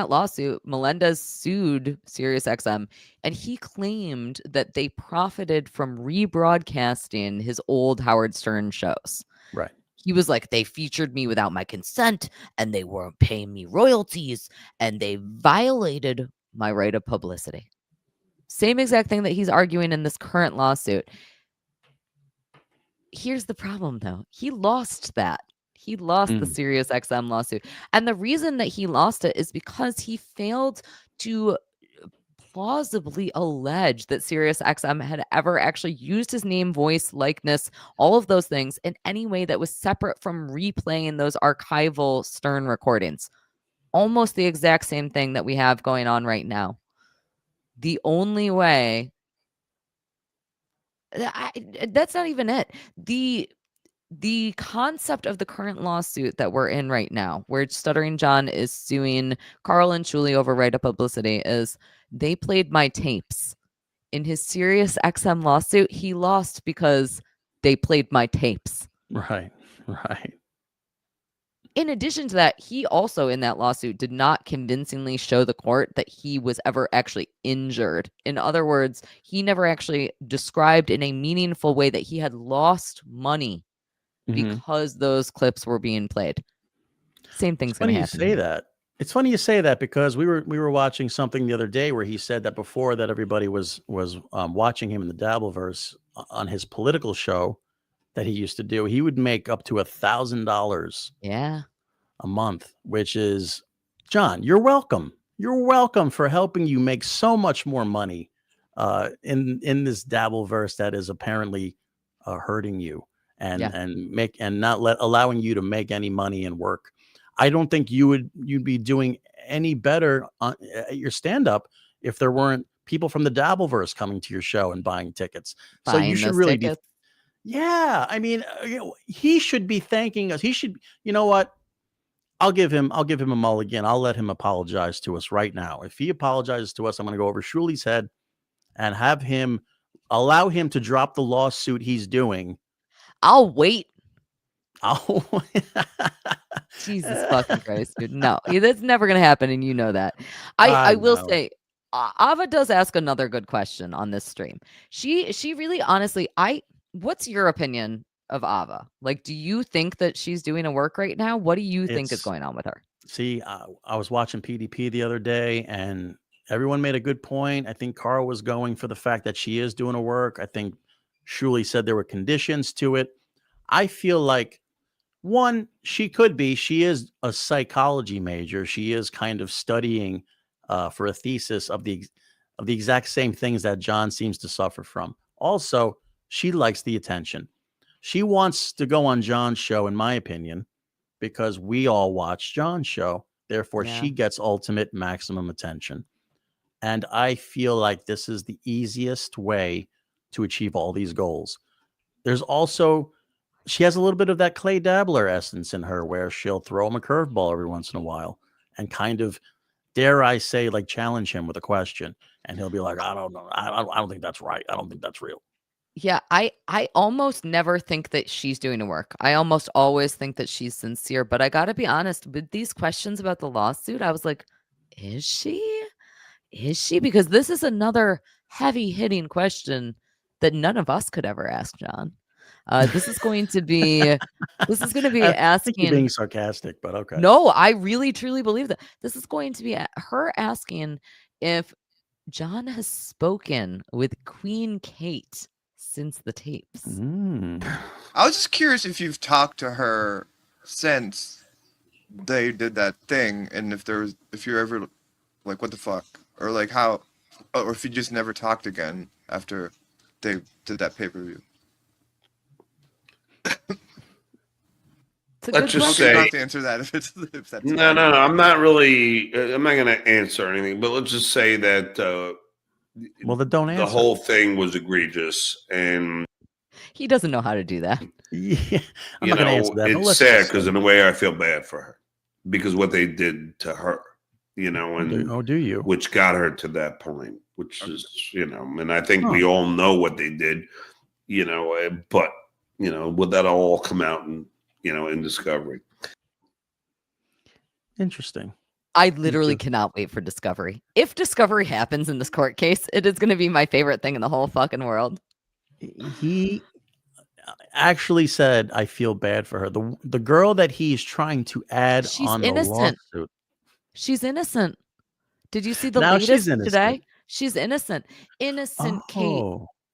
lawsuit, Melendez sued SiriusXM, and he claimed that they profited from rebroadcasting his old Howard Stern shows. Right. He was like, they featured me without my consent, and they weren't paying me royalties, and they violated my right of publicity. Same exact thing that he's arguing in this current lawsuit. Here's the problem, though. He lost that. He lost the SiriusXM lawsuit. And the reason that he lost it is because he failed to plausibly allege that SiriusXM had ever actually used his name, voice, likeness, all of those things in any way that was separate from replaying those archival Stern recordings. Almost the exact same thing that we have going on right now. The only way... that's not even it. The concept of the current lawsuit that we're in right now, where Stuttering John is suing Carl and Julie over right of publicity, is they played my tapes. In his SiriusXM lawsuit, he lost because they played my tapes. Right. In addition to that, he also in that lawsuit did not convincingly show the court that he was ever actually injured. In other words, he never actually described in a meaningful way that he had lost money because those clips were being played. Same thing's going to happen. Say that. It's funny you say that, because we were watching something the other day where he said that before that everybody was watching him in the Dabbleverse on his political show that he used to do, he would make up to $1,000 a month, which is, John, you're welcome. You're welcome for helping you make so much more money in this Dabbleverse that is apparently hurting you and not allowing you to make any money and work. I don't think you'd be doing any better at your stand-up if there weren't people from the Dabbleverse coming to your show and buying tickets. So you should really be. Yeah, I mean, he should be thanking us. He should, you know what? I'll give him a mulligan. I'll let him apologize to us right now. If he apologizes to us, I'm going to go over Shuli's head and allow him to drop the lawsuit he's doing. I'll wait. Oh, Jesus fucking Christ, dude. No, that's never going to happen. And you know that. I will say, Ava does ask another good question on this stream. She really, honestly, what's your opinion of Ava? Like, do you think that she's doing a work right now? What do you think is going on with her? See, I was watching PDP the other day and everyone made a good point. I think Carl was going for the fact that she is doing a work. I think Shuli said there were conditions to it. I feel like, one, she is a psychology major. She is kind of studying for a thesis of the exact same things that John seems to suffer from. Also, she likes the attention. She wants to go on John's show, in my opinion, because we all watch John's show. Therefore, she gets ultimate maximum attention. And I feel like this is the easiest way to achieve all these goals. There's also, she has a little bit of that Clay Dabbler essence in her where she'll throw him a curveball every once in a while and kind of, dare I say, like challenge him with a question. And he'll be like, I don't know. I don't think that's right. I don't think that's real. Yeah, I almost never think that she's doing the work. I almost always think that she's sincere. But I got to be honest, with these questions about the lawsuit, I was like, is she? Is she? Because this is another heavy-hitting question that none of us could ever ask John. This is going to be asking. I think you're being sarcastic, but okay. No, I really truly believe that this is going to be her asking if John has spoken with Queen Kate since the tapes. I was just curious if you've talked to her since they did that thing, and if you're ever like, what the fuck, or like how, or if you just never talked again after they did that pay-per-view. Let's just say, not to answer that if that's no. I'm not going to answer anything, but let's just say that. Don't answer. The whole thing was egregious, and he doesn't know how to do that. Yeah, I'm not going to answer that. It's sad because in a way I feel bad for her because what they did to her, and do you? Which got her to that point, which is, and I think we all know what they did, but would that all come out in Discovery? Interesting. I literally cannot wait for Discovery. If Discovery happens in this court case, it is going to be my favorite thing in the whole fucking world. He actually said, I feel bad for her. The girl that he's trying to add on the lawsuit. She's innocent. Did you see the latest today? She's innocent. Innocent Kate.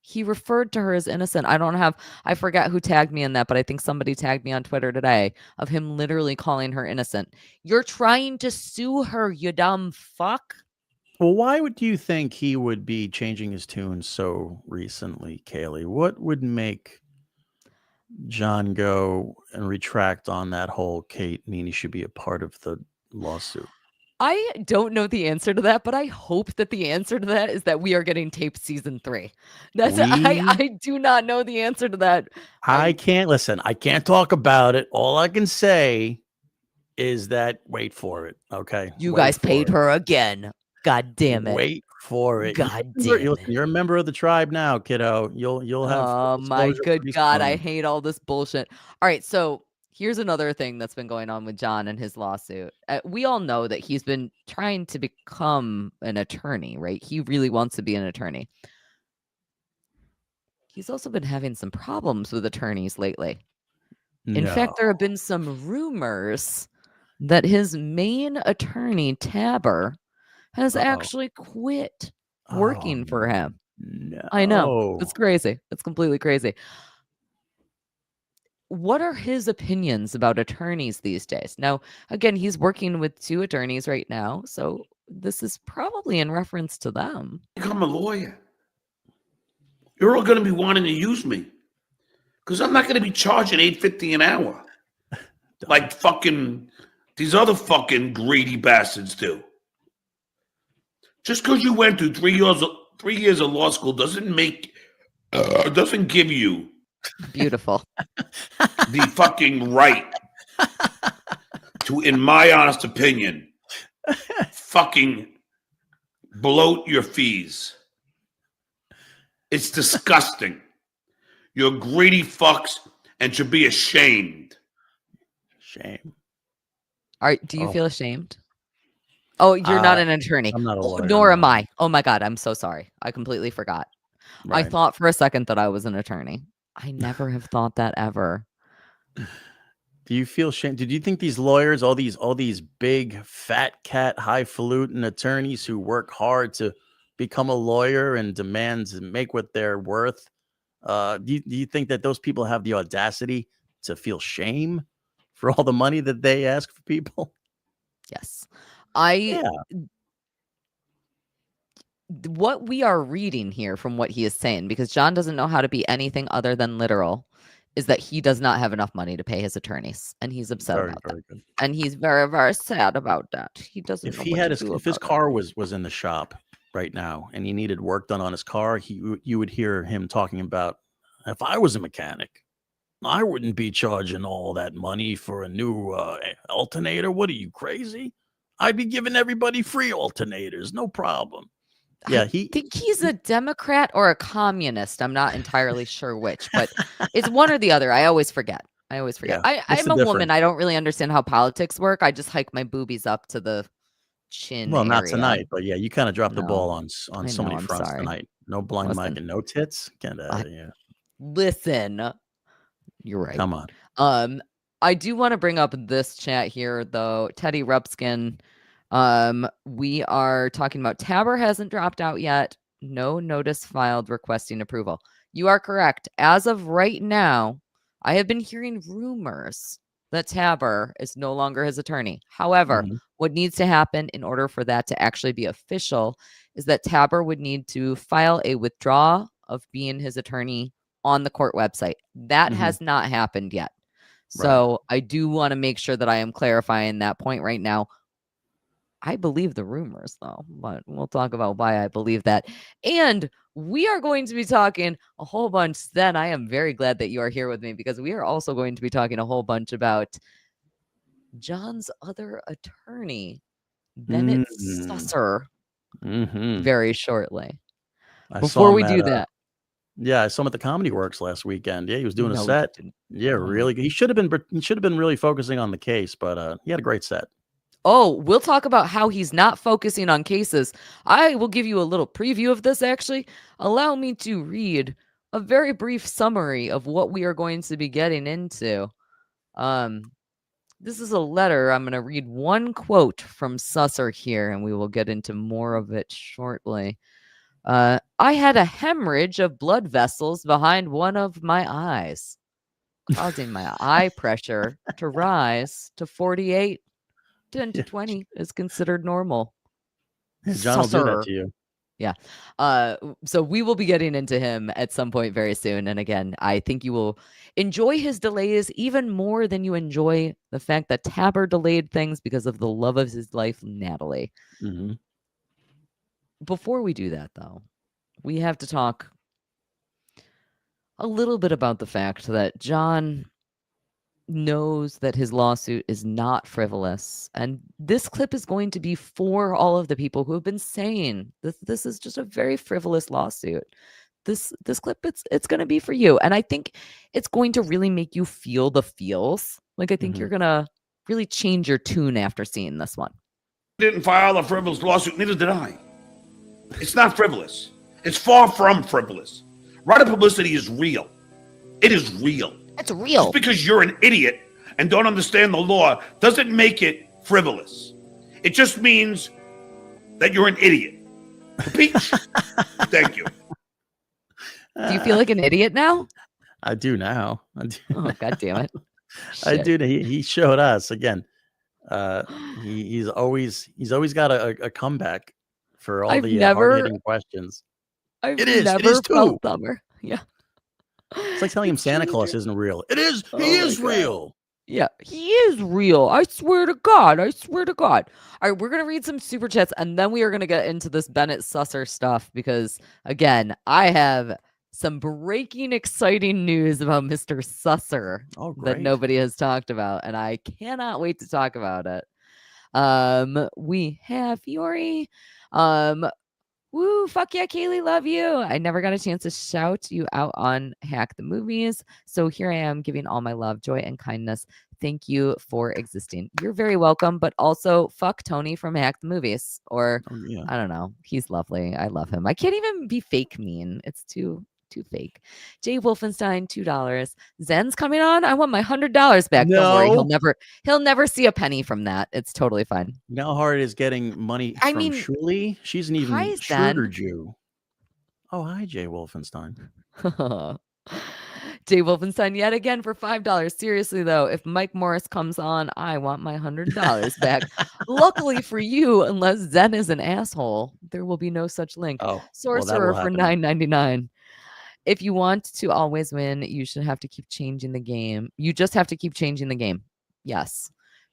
He referred to her as innocent. I forget who tagged me in that, but I think somebody tagged me on Twitter today of him literally calling her innocent. You're trying to sue her, you dumb fuck. Well, why would you think he would be changing his tune so recently, Kaylee? What would make John go and retract on that whole Kate mean he should be a part of the lawsuit? I don't know the answer to that, but I hope that the answer to that is that we are getting taped season 3. I do not know the answer to that. I can't talk about it. All I can say is that wait for it. Okay. You guys paid her again. God damn it. Wait for it. God damn it. You're a member of the tribe now, kiddo. You'll have. Oh my good God. I hate all this bullshit. All right. So here's another thing that's been going on with John and his lawsuit. We all know that he's been trying to become an attorney, right? He really wants to be an attorney. He's also been having some problems with attorneys lately. In fact, there have been some rumors that his main attorney, Tabber, has actually quit working for him. No. I know. It's crazy. It's completely crazy. What are his opinions about attorneys these days? Now, again, he's working with 2 attorneys right now, so this is probably in reference to them. Become a lawyer. You're all going to be wanting to use me because I'm not going to be charging $8.50 an hour like fucking these other fucking greedy bastards do. Just because you went through 3 years of law school doesn't give you beautiful the fucking right to to, in my honest opinion, fucking bloat your fees. It's disgusting. You're greedy fucks and should be ashamed. Shame. Do you feel ashamed? Oh, you're not an attorney. I'm not a lawyer. Nor am I. Oh my God, I'm so sorry. I completely forgot. Right. I thought for a second that I was an attorney. I never have thought that ever. Do you feel shame? Did you think these lawyers, all these big fat cat highfalutin attorneys who work hard to become a lawyer and demand to make what they're worth, do you think that those people have the audacity to feel shame for all the money that they ask for people? Yes. What we are reading here from what he is saying, because John doesn't know how to be anything other than literal, is that he does not have enough money to pay his attorneys, and he's upset about that. Good. And he's very, very sad about that. He doesn't. If his car was in the shop right now and he needed work done on his car, you would hear him talking about, if I was a mechanic, I wouldn't be charging all that money for a new alternator. What are you, crazy? I'd be giving everybody free alternators, no problem. Yeah, I think he's a Democrat or a communist. I'm not entirely sure which, but it's one or the other. I always forget. Yeah, I'm a woman. I don't really understand how politics work. I just hike my boobies up to the chin. Well, not area. tonight, but yeah, you kind of dropped the ball on so many fronts tonight. No blind Mike and no tits. Listen, you're right. Come on. I do want to bring up this chat here, though. Teddy Rupskin. We are talking about Tabber hasn't dropped out yet. No notice filed requesting approval. You are correct. As of right now, I have been hearing rumors that Tabber is no longer his attorney. However, what needs to happen in order for that to actually be official is that Tabber would need to file a withdrawal of being his attorney on the court website. That has not happened yet. So I do want to make sure that I am clarifying that point right now. I believe the rumors, though, but we'll talk about why I believe that. And we are going to be talking a whole bunch. Then I am very glad that you are here with me, because we are also going to be talking a whole bunch about John's other attorney, Bennett Susser, very shortly. Before we do that. Yeah, I saw him at the Comedy Works last weekend. Yeah, he was doing a set. Yeah, really. He should have been really focusing on the case, but he had a great set. Oh, we'll talk about how he's not focusing on cases. I will give you a little preview of this, actually. Allow me to read a very brief summary of what we are going to be getting into. This is a letter. I'm going to read one quote from Susser here, and we will get into more of it shortly. I had a hemorrhage of blood vessels behind one of my eyes, causing my eye pressure to rise to 48. 10 to 20 is considered normal. John will do that to you. Yeah. So we will be getting into him at some point very soon. And again, I think you will enjoy his delays even more than you enjoy the fact that Tabber delayed things because of the love of his life, Natalie. Before we do that, though, we have to talk a little bit about the fact that John knows that his lawsuit is not frivolous, and this clip is going to be for all of the people who have been saying this is just a very frivolous lawsuit. This clip, it's going to be for you, and I think it's going to really make you feel the feels. Like, I think you're going to really change your tune after seeing this one. Didn't file a frivolous lawsuit, neither did I. It's not frivolous. It's far from frivolous. Right publicity is real. It is real. It's real. Just because you're an idiot and don't understand the law doesn't make it frivolous. It just means that you're an idiot. Repeat. Thank you. Do you feel like an idiot now? I do now. Oh, God damn it. I do. He showed us again. He's always got a comeback for all the hard-hitting questions. It is too. Dumber. Yeah. It's like telling him Santa Claus isn't real. It is. He is real. Yeah, he is real. I swear to God. I swear to God. All right, we're going to read some super chats, and then we are going to get into this Bennett Susser stuff because, again, I have some breaking, exciting news about Mr. Susser Oh, that great. nobody has talked about, and I cannot wait to talk about it. We have Fiore. Woo, fuck yeah, Kaylee, love you. I never got a chance to shout you out on Hack the Movies. So here I am giving all my love, joy, and kindness. Thank you for existing. You're very welcome, but also fuck Tony from Hack the Movies. Or Oh, yeah. I don't know. He's lovely. I love him. I can't even be fake mean. It's too fake. Jay Wolfenstein, $2. Zen's coming on. I want my $100 back. Don't worry. He'll never see a penny from that. It's totally fine. You know how hard it is getting money I from mean, Shuli? She's an even hi, shrewder Zen. Jew. Oh, hi, Jay Wolfenstein. Jay Wolfenstein yet again for $5. Seriously though, if Mike Morris comes on, I want my $100 back. Luckily for you, unless Zen is an asshole, there will be no such link. Oh, well, that Sorcerer will for happen. $9.99. If you want to always win, you should have to keep changing the game. You just have to keep changing the game. Yes.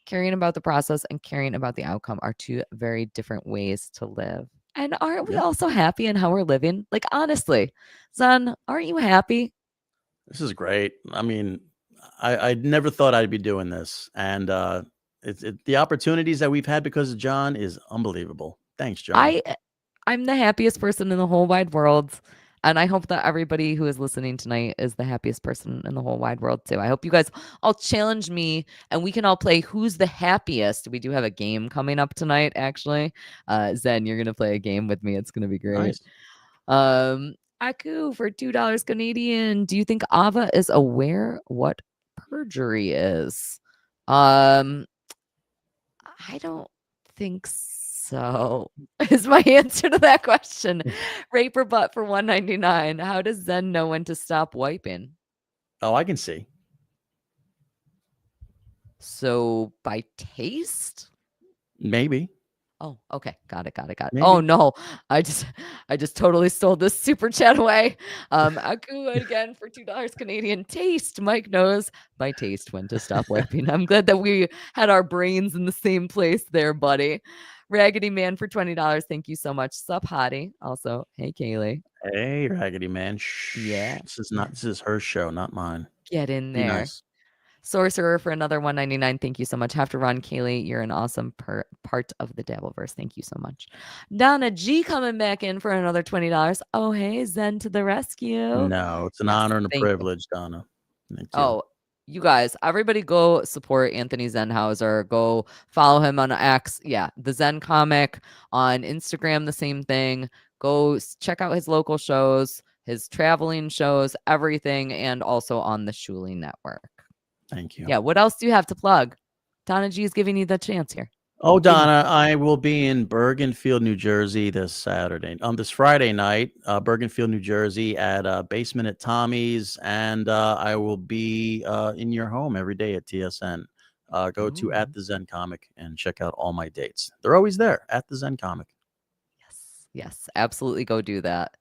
Caring about the process and caring about the outcome are two very different ways to live. And aren't we also happy in how we're living? Like, honestly, Zen, aren't you happy? This is great. I mean, I never thought I'd be doing this. And the opportunities that we've had because of John is unbelievable. Thanks, John. I'm the happiest person in the whole wide world. And I hope that everybody who is listening tonight is the happiest person in the whole wide world too. I hope you guys all challenge me and we can all play Who's the Happiest. We do have a game coming up tonight, actually. Zen, you're going to play a game with me. It's going to be great. Nice. Aku for $2 Canadian. Do you think Ava is aware what perjury is? I don't think so. Is my answer to that question. Rape or butt for $1.99. How does Zen know when to stop wiping? Oh, I can see. So by taste? Maybe. Oh, okay. Got it. Maybe. Oh no. I just totally stole this super chat away. Aku again for $2 Canadian. Taste. Mike knows by taste when to stop wiping. I'm glad that we had our brains in the same place there, buddy. Raggedy Man for $20. Thank you so much. Sup, hottie. Also, hey Kaylee. Hey, Raggedy Man. Shh. Yeah. This is her show, not mine. Get in Be there. nice. Sorcerer for another $1.99. Thank you so much. Have to run, Kaylee. You're an awesome part of the Dabbleverse. Thank you so much. Donna G coming back in for another $20. Oh, hey, Zen to the rescue. No, it's an honor and a privilege, Donna. Thank you. Oh, you guys, everybody go support Anthony Zenhauser. Go follow him on X. Yeah, the Zen comic on Instagram, the same thing. Go check out his local shows, his traveling shows, everything, and also on the Shuli Network. Thank you. Yeah, what else do you have to plug? Donna G is giving you the chance here. Oh, Donna, I will be in Bergenfield, New Jersey this Friday night, Bergenfield, New Jersey at Basement at Tommy's. And I will be in your home every day at TSN. Go to at the Zen Comic and check out all my dates. They're always there at the Zen Comic. Yes, absolutely. Go do that.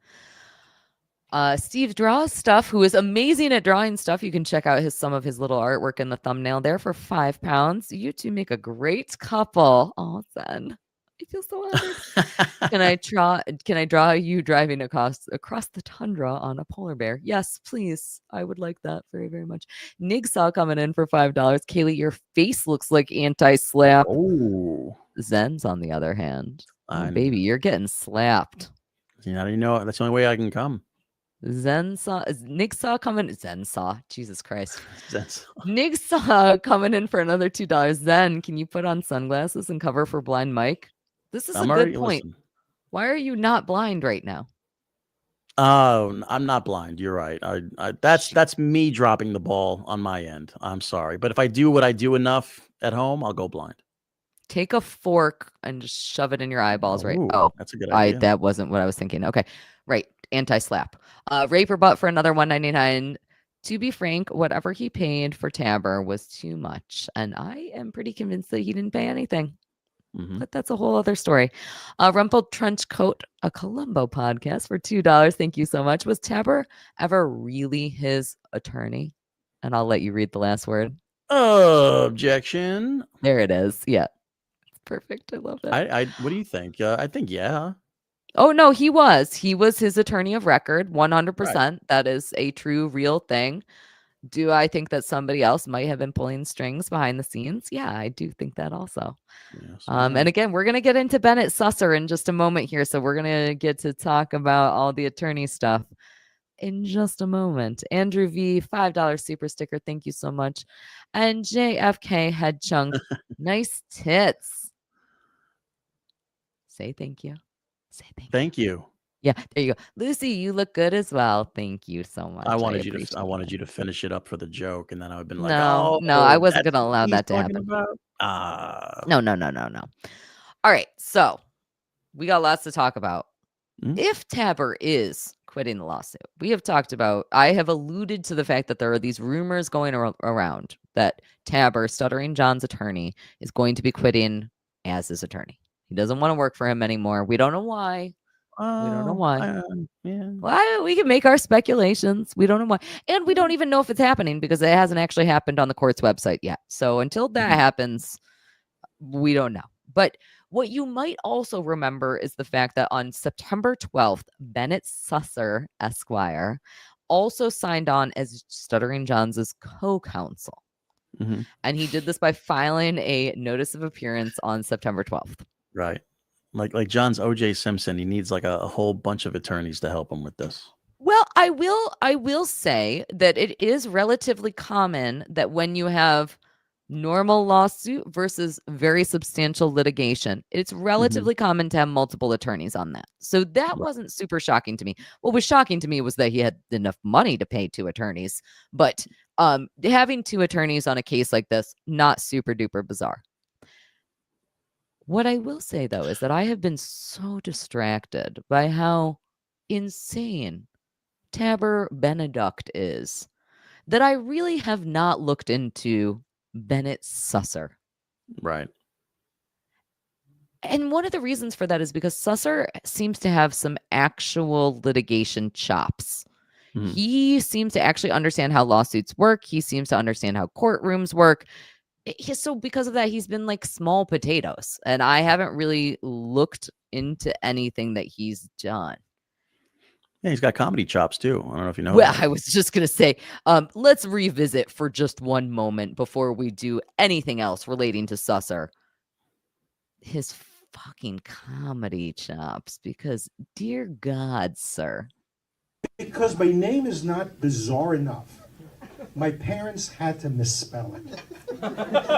Steve draws stuff, who is amazing at drawing stuff. You can check out some of his little artwork in the thumbnail there for £5. You two make a great couple. Oh, Zen, I feel so honored. Can I draw you driving across the tundra on a polar bear? Yes, please. I would like that very, very much. Nigsaw coming in for $5. Kaylee, your face looks like anti-slap. Oh, Zen's on the other hand. Oh, baby, you're getting slapped. Yeah, you know that's the only way I can come. Nigsaw coming. Zensaw. Jesus Christ. Nigsaw coming in for another $2. Zen, can you put on sunglasses and cover for Blind Mike? This is a good point. Listen. Why are you not blind right now? Oh, I'm not blind. You're right. That's me dropping the ball on my end. I'm sorry, but if I do what I do enough at home, I'll go blind. Take a fork and just shove it in your eyeballs. Right. Oh, that's a good idea. That wasn't what I was thinking. Okay. Right. Anti-slap. Rape or butt for another $1.99. To be frank, whatever he paid for Tabber was too much. And I am pretty convinced that he didn't pay anything. But that's a whole other story. Rumpled Trench Coat, a Columbo podcast for $2. Thank you so much. Was Tabber ever really his attorney? And I'll let you read the last word. Objection. There it is. Yeah. Perfect. I love it. What do you think? I think, yeah. Oh no, he was his attorney of record, 100%. Right. That is a true, real thing. Do I think that somebody else might have been pulling strings behind the scenes? Yeah, I do think that also. Yes, And again, we're gonna get into Bennett Susser in just a moment here, so we're gonna get to talk about all the attorney stuff in just a moment. Andrew V, $5 super sticker, thank you so much. And JFK Head Chunk, nice tits. Say thank you. Say thank you. Thank you. Yeah, there you go. Lucy, you look good as well. Thank you so much. I wanted appreciate you to finish it up for the joke, and then I would have been like, No, "Oh, I wasn't that's gonna what allow he's that to talking happen. about." No. All right, so we got lots to talk about. If Tabber is quitting the lawsuit, I have alluded to the fact that there are these rumors going around that Tabber, Stuttering John's attorney, is going to be quitting as his attorney. He doesn't want to work for him anymore. We don't know why. We don't know why. Yeah. Well, we can make our speculations. We don't know why. And we don't even know if it's happening because it hasn't actually happened on the court's website yet. So until that happens, we don't know. But what you might also remember is the fact that on September 12th, Bennett Susser, Esquire, also signed on as Stuttering John's co-counsel. And he did this by filing a notice of appearance on September 12th. Right. Like John's O.J. Simpson, he needs like a whole bunch of attorneys to help him with this. Well, I will say that it is relatively common that when you have normal lawsuit versus very substantial litigation, it's relatively common to have multiple attorneys on that. So that wasn't super shocking to me. What was shocking to me was that he had enough money to pay 2 attorneys, but having 2 attorneys on a case like this, not super duper bizarre. What I will say, though, is that I have been so distracted by how insane Tabber Benedict is that I really have not looked into Bennett Susser. Right. And one of the reasons for that is because Susser seems to have some actual litigation chops. He seems to actually understand how lawsuits work. He seems to understand how courtrooms work. So because of that, he's been like small potatoes, and I haven't really looked into anything that he's done. Yeah, he's got comedy chops too. I don't know if you know. Well, I was just gonna say, let's revisit for just one moment before we do anything else relating to Susser. His fucking comedy chops, because dear God, sir. Because my name is not bizarre enough, my parents had to misspell it.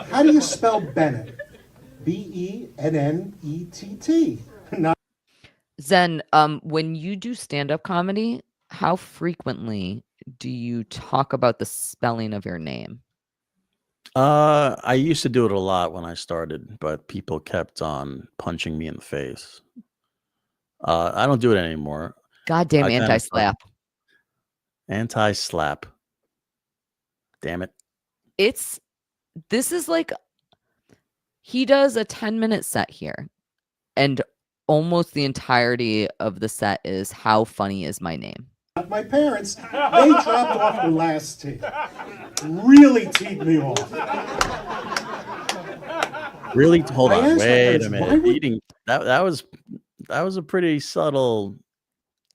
How do you spell Bennett? Bennett. Zen, when you do stand-up comedy, how frequently do you talk about the spelling of your name? I used to do it a lot when I started, but people kept on punching me in the face. I don't do it anymore. Goddamn anti-slap. Anti-slap. Damn it. This is like, he does a 10-minute set here, and almost the entirety of the set is how funny is my name. My parents, they dropped off the last tee. Really teed me off. Really? Hold on. Wait a minute. Would... That was a pretty subtle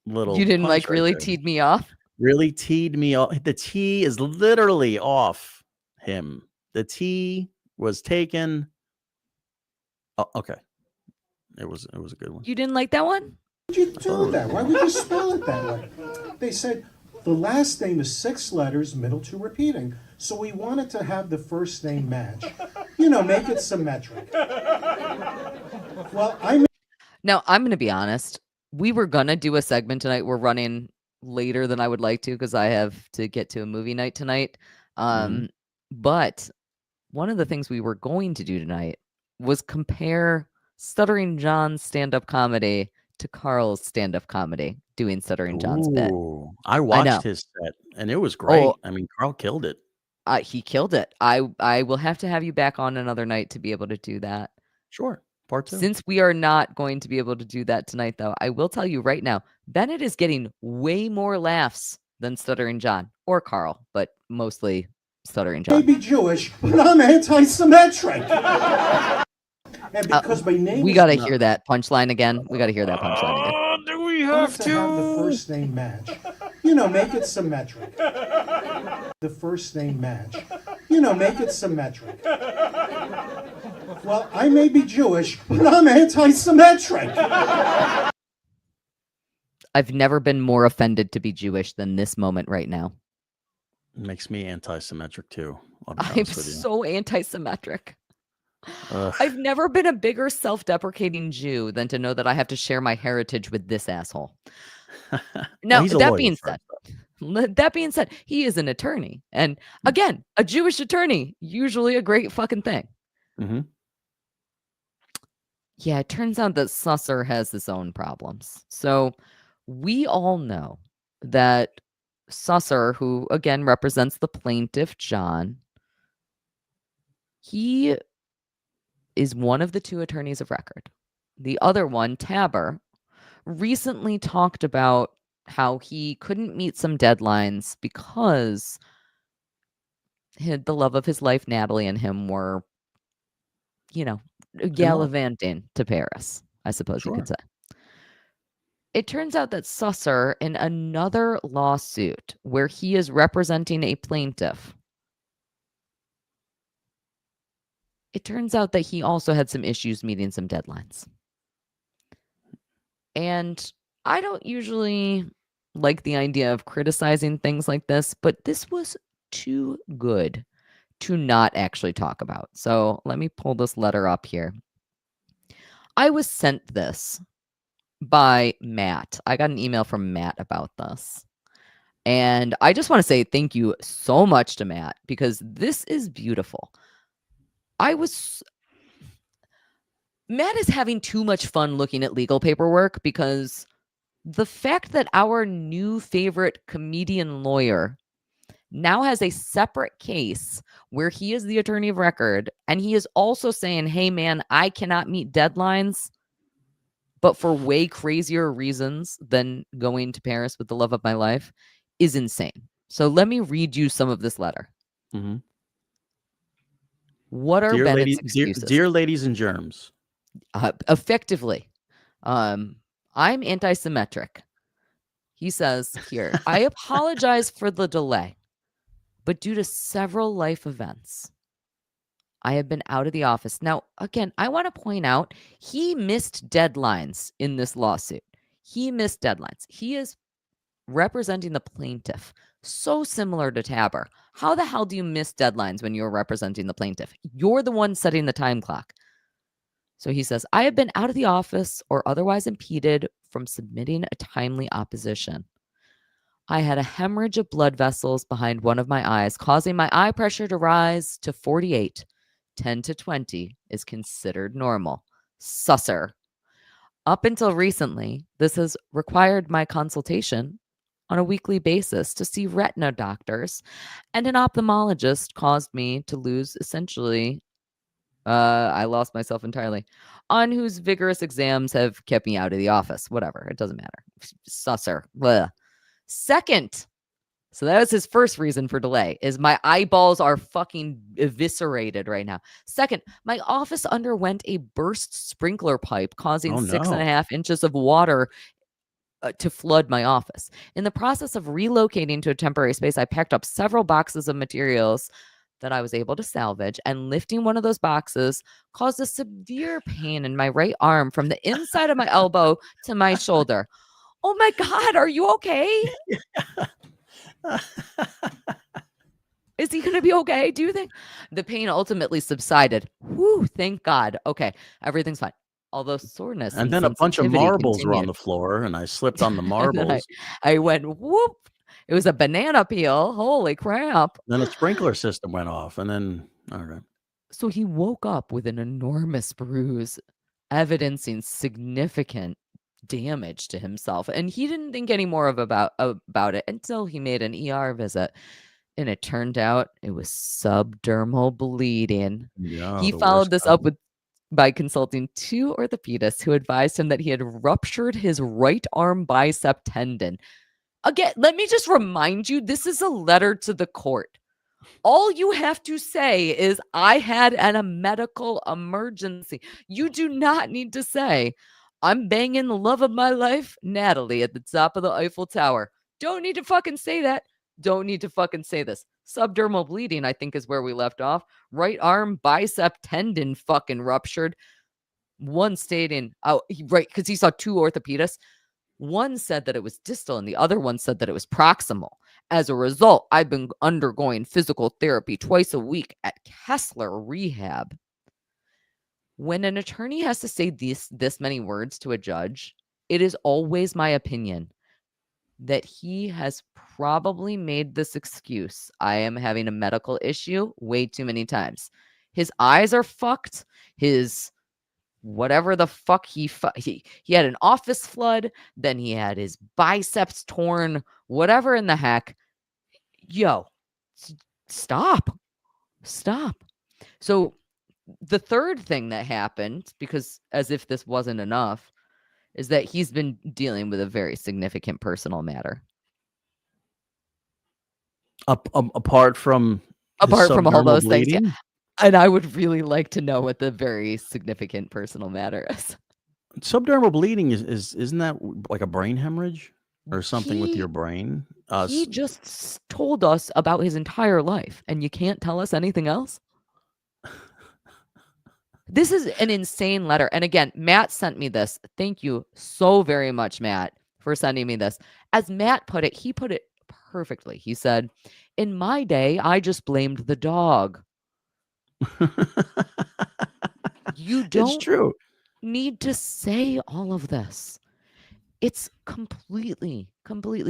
little. You didn't like really teed me off? Really teed me off. The tee is literally off him. The tee was taken. Oh, okay. It was a good one. You didn't like that one? Why would you do that? Why would you spell it that way? They said the last name is 6 letters, middle 2 repeating. So we wanted to have the first name match. You know, make it symmetric. Well, Now, I'm going to be honest. We were going to do a segment tonight. We're running later than I would like to because I have to get to a movie night tonight. But one of the things we were going to do tonight was compare Stuttering John's stand-up comedy to Carl's stand-up comedy doing Stuttering John's bit. I watched his set and it was great. I mean, Carl killed it. He killed it. I will have to have you back on another night to be able to do that. Sure. Part 2. Since we are not going to be able to do that tonight, though, I will tell you right now, Bennett is getting way more laughs than Stuttering John or Carl, but mostly Stuttering John. I may be Jewish, but I'm anti-symmetric. And because my name we got to hear that punchline again. We got to hear that punchline again. wanted to have the first name match. You know, make it symmetric. The first name match. You know, make it symmetric. Well, I may be Jewish, but I'm anti-symmetric. I've never been more offended to be Jewish than this moment right now. Makes me anti-symmetric too. I'm so anti-symmetric. I've never been a bigger self-deprecating Jew than to know that I have to share my heritage with this asshole. Now, that being said, he is an attorney. And again, a Jewish attorney, usually a great fucking thing. Mm-hmm. Yeah, it turns out that Susser has his own problems. So we all know that Susser, who again represents the plaintiff, John, he is one of the two attorneys of record. The other one, Tabber, recently talked about how he couldn't meet some deadlines because the love of his life, Natalie, and him were, gallivanting to Paris, I suppose you could say. It turns out that Susser, in another lawsuit where he is representing a plaintiff, it turns out that he also had some issues meeting some deadlines. And I don't usually like the idea of criticizing things like this, but this was too good to not actually talk about. So let me pull this letter up here. I was sent this by Matt. I got an email from Matt about this. And I just want to say thank you so much to Matt because this is beautiful. Matt is having too much fun looking at legal paperwork because the fact that our new favorite comedian lawyer now has a separate case where he is the attorney of record and he is also saying, hey man, I cannot meet deadlines, but for way crazier reasons than going to Paris with the love of my life is insane. So let me read you some of this letter. Mm-hmm. What are Bennett's excuses? Dear ladies and germs. Effectively, I'm anti-symmetric. He says here, I apologize for the delay, but due to several life events, I have been out of the office. Now, again, I want to point out he missed deadlines in this lawsuit. He missed deadlines. He is representing the plaintiff. So similar to Tabber. How the hell do you miss deadlines when you're representing the plaintiff? You're the one setting the time clock. So he says, I have been out of the office or otherwise impeded from submitting a timely opposition. I had a hemorrhage of blood vessels behind one of my eyes, causing my eye pressure to rise to 48. 10 to 20 is considered normal. Susser. Up until recently, this has required my consultation on a weekly basis to see retina doctors, and an ophthalmologist caused me to lose essentially, I lost myself entirely, on whose vigorous exams have kept me out of the office. Whatever, it doesn't matter. Susser. Blech. Second, so that was his first reason for delay, is my eyeballs are fucking eviscerated right now. Second, my office underwent a burst sprinkler pipe causing 6.5 inches of water to flood my office. In the process of relocating to a temporary space, I packed up several boxes of materials that I was able to salvage, and lifting one of those boxes caused a severe pain in my right arm from the inside of my elbow to my shoulder. Oh my God, are you okay? Is he going to be okay? Do you think? The pain ultimately subsided. Whew, thank God. Okay, everything's fine. Although soreness and then a bunch of marbles were on the floor, and I slipped on the marbles. I went, whoop. It was a banana peel. Holy crap. Then a sprinkler system went off, and then, all right. So he woke up with an enormous bruise, evidencing significant damage to himself. And he didn't think any more about it until he made an ER visit. And it turned out it was subdermal bleeding. Yeah, he followed this up by consulting 2 orthopedists who advised him that he had ruptured his right arm bicep tendon. Again, let me just remind you, this is a letter to the court. All you have to say is, I had a medical emergency. You do not need to say, I'm banging the love of my life, Natalie, at the top of the Eiffel Tower. Don't need to fucking say that. Don't need to fucking say this. Subdermal bleeding, I think, is where we left off. Right arm bicep tendon fucking ruptured. One stating, right, because he saw 2 orthopedists. One said that it was distal and the other one said that it was proximal. As a result, I've been undergoing physical therapy twice a week at Kessler Rehab. When an attorney has to say this many words to a judge, it is always my opinion that he has probably made this excuse. I am having a medical issue way too many times. His eyes are fucked. His whatever the fuck he had an office flood, then he had his biceps torn, whatever in the heck. Yo, stop. So the third thing that happened, because as if this wasn't enough, is that he's been dealing with a very significant personal matter. Apart from all those things, bleeding? yeah. And I would really like to know what the very significant personal matter is. Subdermal bleeding isn't that like a brain hemorrhage or something with your brain? He just told us about his entire life, and you can't tell us anything else? This is an insane letter. And again, Matt sent me this. Thank you so very much, Matt, for sending me this. As Matt put it, he put it perfectly. He said, in my day, I just blamed the dog. You don't It's true. need to say all of this. It's completely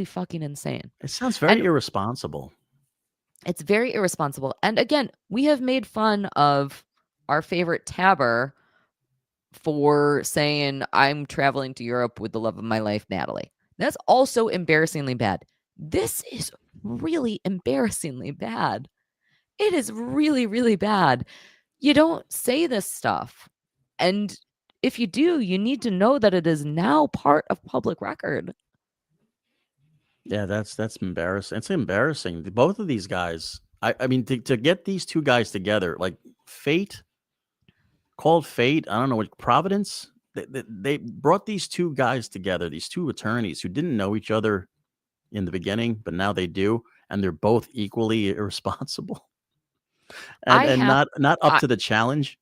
fucking insane. It sounds very irresponsible. It's very irresponsible. And again, we have made fun of our favorite tabber for saying, I'm traveling to Europe with the love of my life, Natalie. That's also embarrassingly bad. This is really embarrassingly bad. It is really, really bad. You don't say this stuff. And if you do, you need to know that it is now part of public record. Yeah, that's embarrassing. It's embarrassing. Both of these guys, I mean, to get these two guys together, like fate, called fate, I don't know what, Providence, they brought these two guys together, these two attorneys who didn't know each other in the beginning, but now they do, and they're both equally irresponsible and not up to the challenge.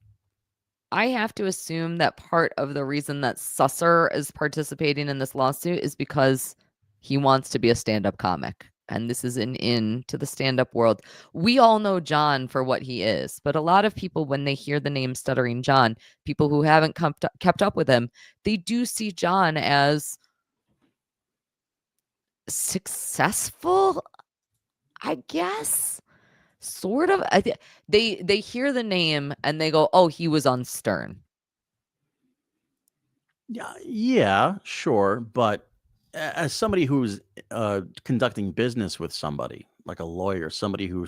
I have to assume that part of the reason that Susser is participating in this lawsuit is because he wants to be a stand-up comic. And this is an in to the stand-up world. We all know John for what he is, but a lot of people, when they hear the name Stuttering John, people who haven't kept up with him, they do see John as successful, I guess. Sort of. They hear the name and they go, oh, he was on Stern. Yeah, sure. But as somebody who's conducting business with somebody, like a lawyer, somebody who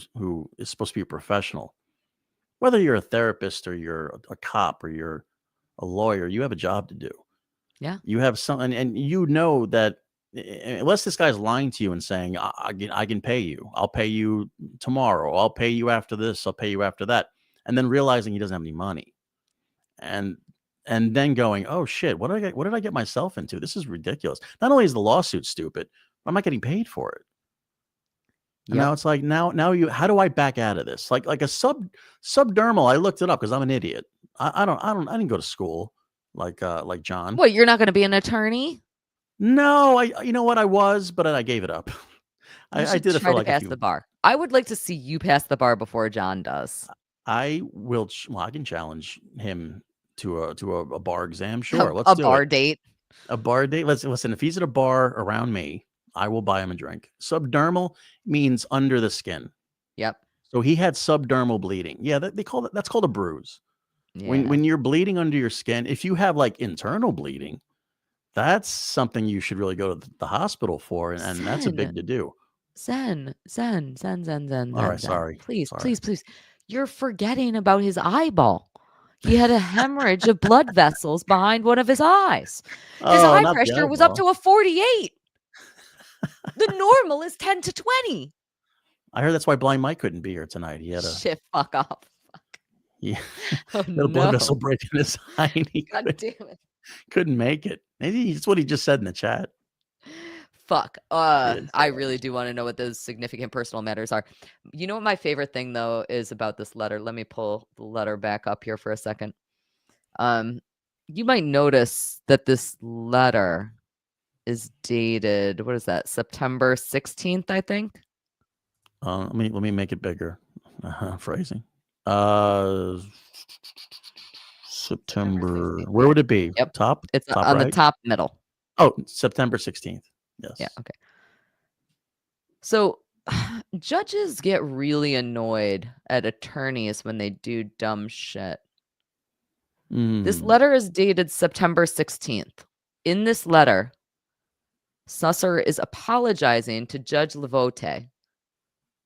is supposed to be a professional, whether you're a therapist or you're a cop or you're a lawyer, you have a job to do. Yeah. You have something, and you know that unless this guy's lying to you and saying, I can pay you, I'll pay you tomorrow, I'll pay you after this, I'll pay you after that, and then realizing he doesn't have any money, and then going, oh shit, what did I get myself into? This is ridiculous. Not only is the lawsuit stupid, but I'm not getting paid for it. And now it's like, now how do I back out of this? Like a subdermal, I looked it up because I'm an idiot. I didn't go to school like John. What, you're not going to be an attorney? No, you know what, I was, but I gave it up. I did it for like pass the bar. I would like to see you pass the bar before John does. I will. Well, I can challenge him to a bar exam. Sure, let's do a bar date. A bar date. Listen. If he's at a bar around me, I will buy him a drink. Subdermal means under the skin. Yep. So he had subdermal bleeding. Yeah, that's called a bruise. Yeah. When you're bleeding under your skin, if you have like internal bleeding, that's something you should really go to the hospital for, and that's a big to do. Zen. All right, sorry. Please. You're forgetting about his eyeball. He had a hemorrhage of blood vessels behind one of his eyes. His eye pressure was up to a 48. The normal is 10 to 20. I heard that's why Blind Mike couldn't be here tonight. He had a shit. Fuck off. Yeah, a blood vessel break in his eye. God damn it. Couldn't make it. Maybe that's what he just said in the chat. Fuck. didn't say I that. really do want to know what those significant personal matters are. You know what my favorite thing though is about this letter? Let me pull the letter back up here for a second. You might notice that this letter is dated, what is that? September 16th, I think. Let me make it bigger. Phrasing. September. Where would it be? Yep. Top? It's Top on right? the top middle. Oh, September 16th. Yes. Yeah, okay. So judges get really annoyed at attorneys when they do dumb shit. This letter is dated September 16th. In this letter, Susser is apologizing to Judge Levote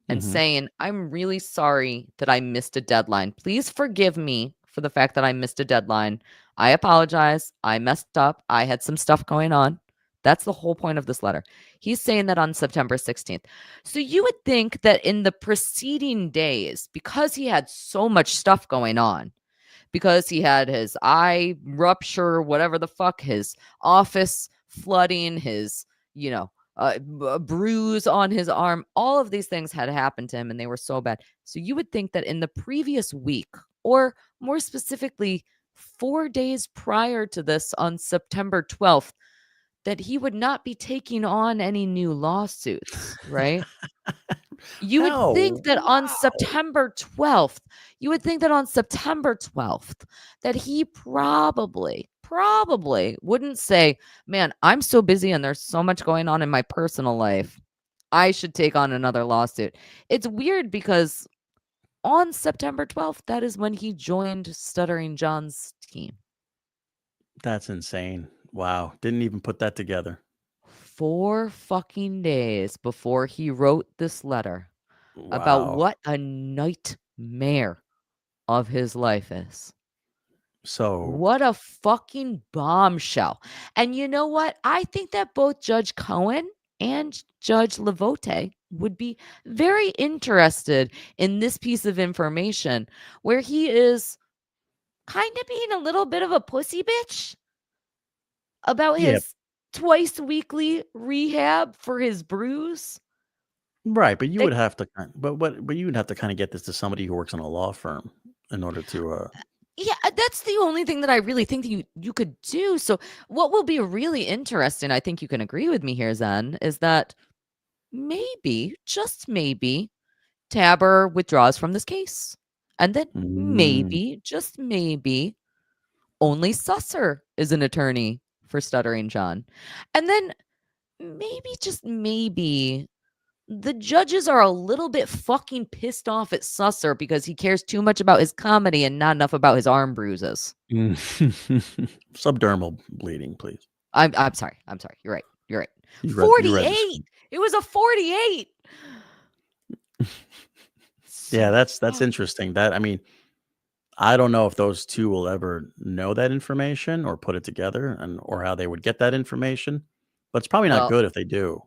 and saying, I'm really sorry that I missed a deadline. Please forgive me for the fact that I missed a deadline. I apologize. I messed up. I had some stuff going on. That's the whole point of this letter. He's saying that on September 16th. So you would think that in the preceding days, because he had so much stuff going on, because he had his eye rupture, whatever the fuck, his office flooding, his, a bruise on his arm, all of these things had happened to him and they were so bad. So you would think that in the previous week, or more specifically 4 days prior to this on September 12th, that he would not be taking on any new lawsuits, right? You would think that on September 12th, that he probably wouldn't say, man, I'm so busy and there's so much going on in my personal life. I should take on another lawsuit. It's weird because on September 12th, that is when he joined Stuttering John's team. That's insane. Wow. Didn't even put that together. 4 fucking days before he wrote this letter about what a nightmare of his life is. So what a fucking bombshell. And you know what? I think that both Judge Cohen and Judge Levote would be very interested in this piece of information where he is kind of being a little bit of a pussy bitch about his twice weekly rehab for his bruise. Right, but you would have to, but you would have to kind of get this to somebody who works in a law firm in order to. Yeah, that's the only thing that I really think that you could do. So what will be really interesting, I think you can agree with me here, Zen, is that maybe, just maybe, Tabor withdraws from this case. And then maybe, just maybe, only Susser is an attorney for Stuttering John. And then maybe, just maybe, the judges are a little bit fucking pissed off at Susser because he cares too much about his comedy and not enough about his arm bruises. Subdermal bleeding, please. I'm sorry. You're right. 48. It was a 48. Yeah, that's interesting. That, I mean, I don't know if those two will ever know that information or put it together, or how they would get that information. But it's probably not good if they do.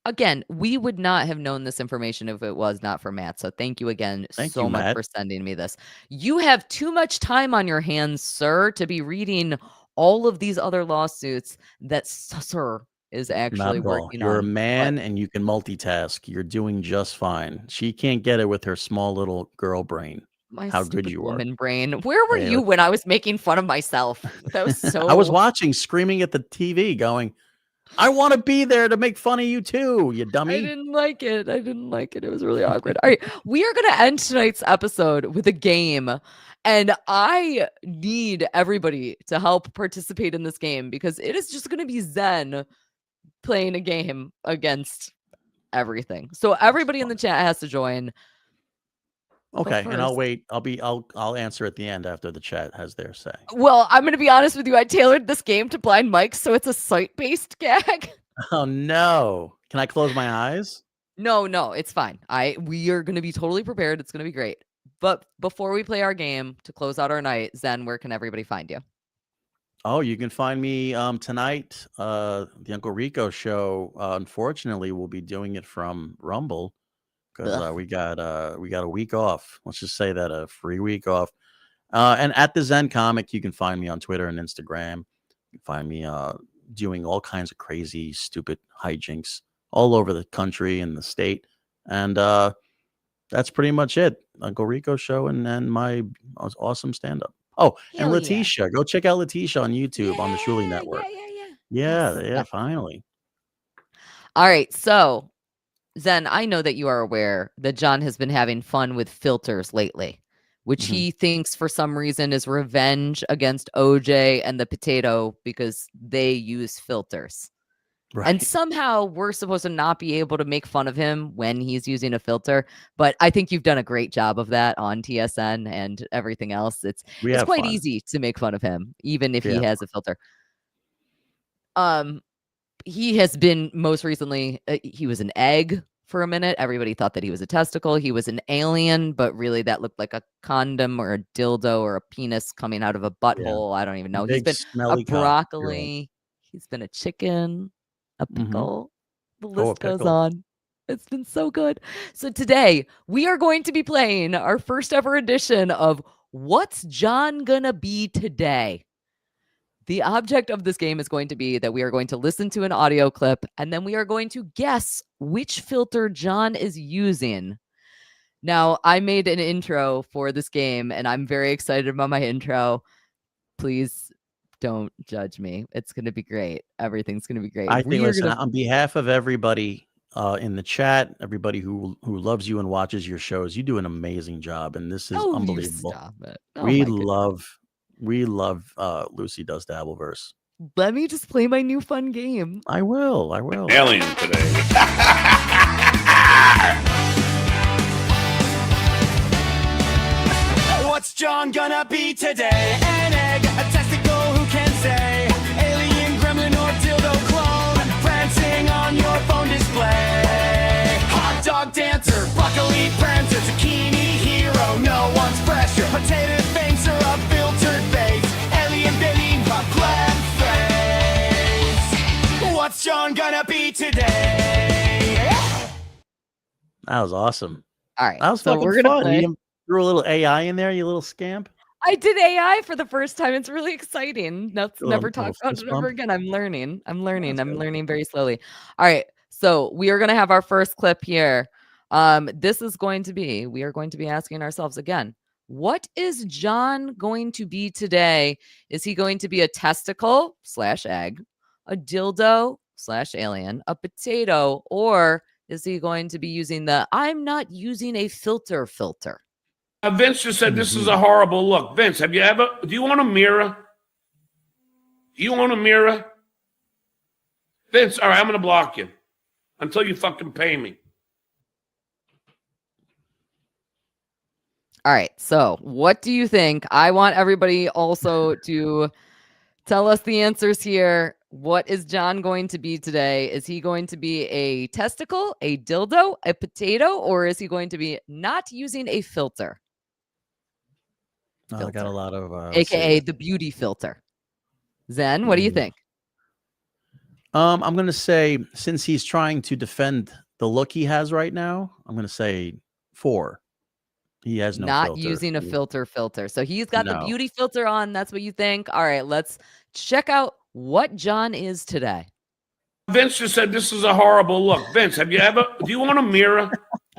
Again, we would not have known this information if it was not for Matt. So thank you again so much for sending me this. You have too much time on your hands, sir, to be reading all of these other lawsuits that Susser is actually working on. You're a man and you can multitask. You're doing just fine. She can't get it with her small little girl brain. How good you are. Woman brain. Where were you when I was making fun of myself? That was so. I was watching, screaming at the TV, going, I want to be there to make fun of you too, you dummy. I didn't like it. It was really awkward. All right. We are going to end tonight's episode with a game. And I need everybody to help participate in this game because it is just going to be Zen playing a game against everything. So everybody in the chat has to join. Okay, and I'll wait. I'll answer at the end after the chat has their say. Well, I'm going to be honest with you. I tailored this game to Blind Mike, so it's a site-based gag. Oh no! Can I close my eyes? No, it's fine. We are going to be totally prepared. It's going to be great. But before we play our game to close out our night, Zen, where can everybody find you? Oh, you can find me tonight. The Uncle Rico show. Unfortunately, we'll be doing it from Rumble. Because we got a week off. Let's just say that, a free week off. And at the Zen Comic, you can find me on Twitter and Instagram. Find me doing all kinds of crazy, stupid hijinks all over the country and the state. And that's pretty much it. Uncle Rico show and then my awesome stand-up. Oh, and Hell yeah. Letitia. Go check out Letitia on YouTube on the Shuli Network. Yes, Yeah, finally. All right, so Zen, I know that you are aware that John has been having fun with filters lately, which he thinks for some reason is revenge against OJ and the potato because they use filters. Right. And somehow we're supposed to not be able to make fun of him when he's using a filter. But I think you've done a great job of that on TSN and everything else. It's quite easy to make fun of him, even if he has a filter. He has been most recently, he was an egg for a minute. Everybody thought that he was a testicle. He was an alien, but really that looked like a condom or a dildo or a penis coming out of a butthole. I don't even know. He's been a broccoli. He's been a chicken, a pickle. The list goes on. It's been so good. So today we are going to be playing our first ever edition of What's John Gonna Be Today? The object of this game is going to be that we are going to listen to an audio clip and then we are going to guess which filter John is using. Now, I made an intro for this game and I'm very excited about my intro. Please don't judge me. It's going to be great. Everything's going to be great. I think, on behalf of everybody in the chat, everybody who loves you and watches your shows, you do an amazing job. And this is unbelievable. Stop it. We love Lucy Does Dabbleverse. Let me just play my new fun game. I will. Alien today. What's John gonna be today? An egg, a testicle, who can say? Alien, gremlin, or dildo clone, prancing on your phone display. Hot dog dancer, broccoli prancer, zucchini hero, no one's pressure. Potato face or a filtered face, alien baby, my glad face. What's John gonna be today? That was awesome. All right, that was so fucking we're gonna fun. play. You threw a little AI in there, you little scamp. I did AI for the first time. It's really exciting. Let's Cool. never talk about it ever again. I'm learning. I'm learning very slowly. All right. So we are going to have our first clip here. This is going to be, we are going to be asking ourselves again, what is John going to be today? Is he going to be a testicle / egg, a dildo / alien, a potato, or is he going to be using the I'm not using a filter? Vince just said this is a horrible look. Vince, do you want a mirror? Do you want a mirror? Vince, all right, I'm going to block you until you fucking pay me. All right. So what do you think? I want everybody also to tell us the answers here. What is John going to be today? Is he going to be a testicle, a dildo, a potato, or is he going to be not using a filter? I got a lot of AKA the beauty filter. Zen, what do you think? I'm going to say, since he's trying to defend the look he has right now, I'm going to say 4. He has no not using a filter. So he's got the beauty filter on. That's what you think. All right, let's check out what John is today. Vince just said this is a horrible look. Vince, do you want a mirror?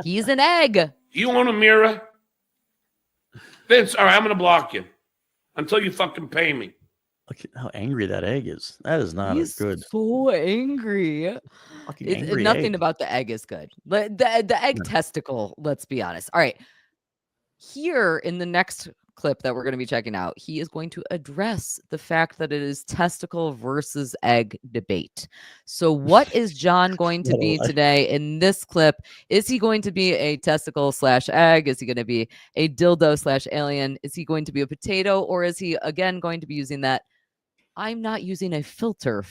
He's an egg. Do you want a mirror? Vince, all right, I'm going to block you until you fucking pay me. Look at how angry that egg is. That is not good. So angry. Angry nothing egg. about the egg is good. The egg testicle, let's be honest. All right. Here in the next clip that we're going to be checking out, he is going to address the fact that it is testicle versus egg debate. So what is John going to be today in this clip? Is he going to be a testicle / egg? Is he going to be a dildo / alien? Is he going to be a potato? Or is he again going to be using that I'm not using a filter?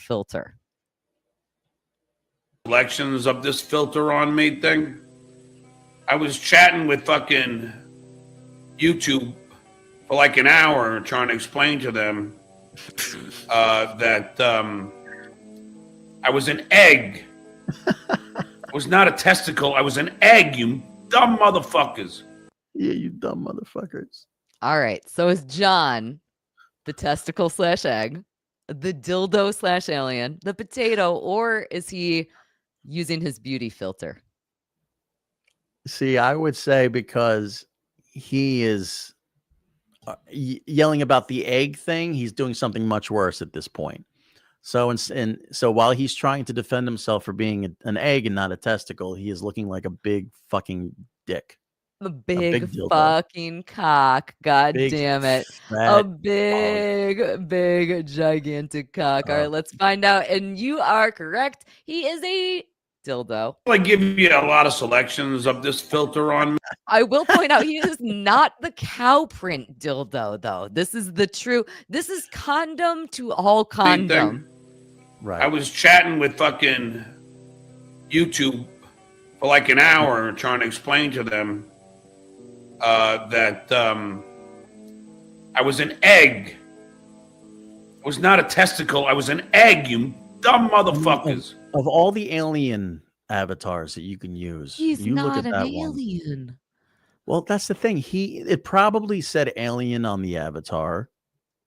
Elections of this filter on me thing. I was chatting with fucking YouTube for like an hour trying to explain to them that I was an egg. I was not a testicle. I was an egg, you dumb motherfuckers. Yeah, you dumb motherfuckers. All right. So is John the testicle / egg, the dildo / alien, the potato, or is he using his beauty filter? See, I would say because he is yelling about the egg thing, he's doing something much worse at this point. So, so while he's trying to defend himself for being an egg and not a testicle, he is looking like a big fucking dick. A big dildo. fucking cock. God Big, damn it. A fat big, gigantic cock. All right, let's find out. And you are correct. He is a dildo. I give you a lot of selections of this filter on me. I will point out he is not the cow print dildo, though. This is the true. This is condom to all Same condom. thing. Right. I was chatting with fucking YouTube for like an hour trying to explain to them that I was an egg. I was not a testicle. I was an egg, you dumb motherfuckers. Of all the alien avatars that you can use, He's you not look at an that alien. one. Well, that's the thing. It probably said alien on the avatar,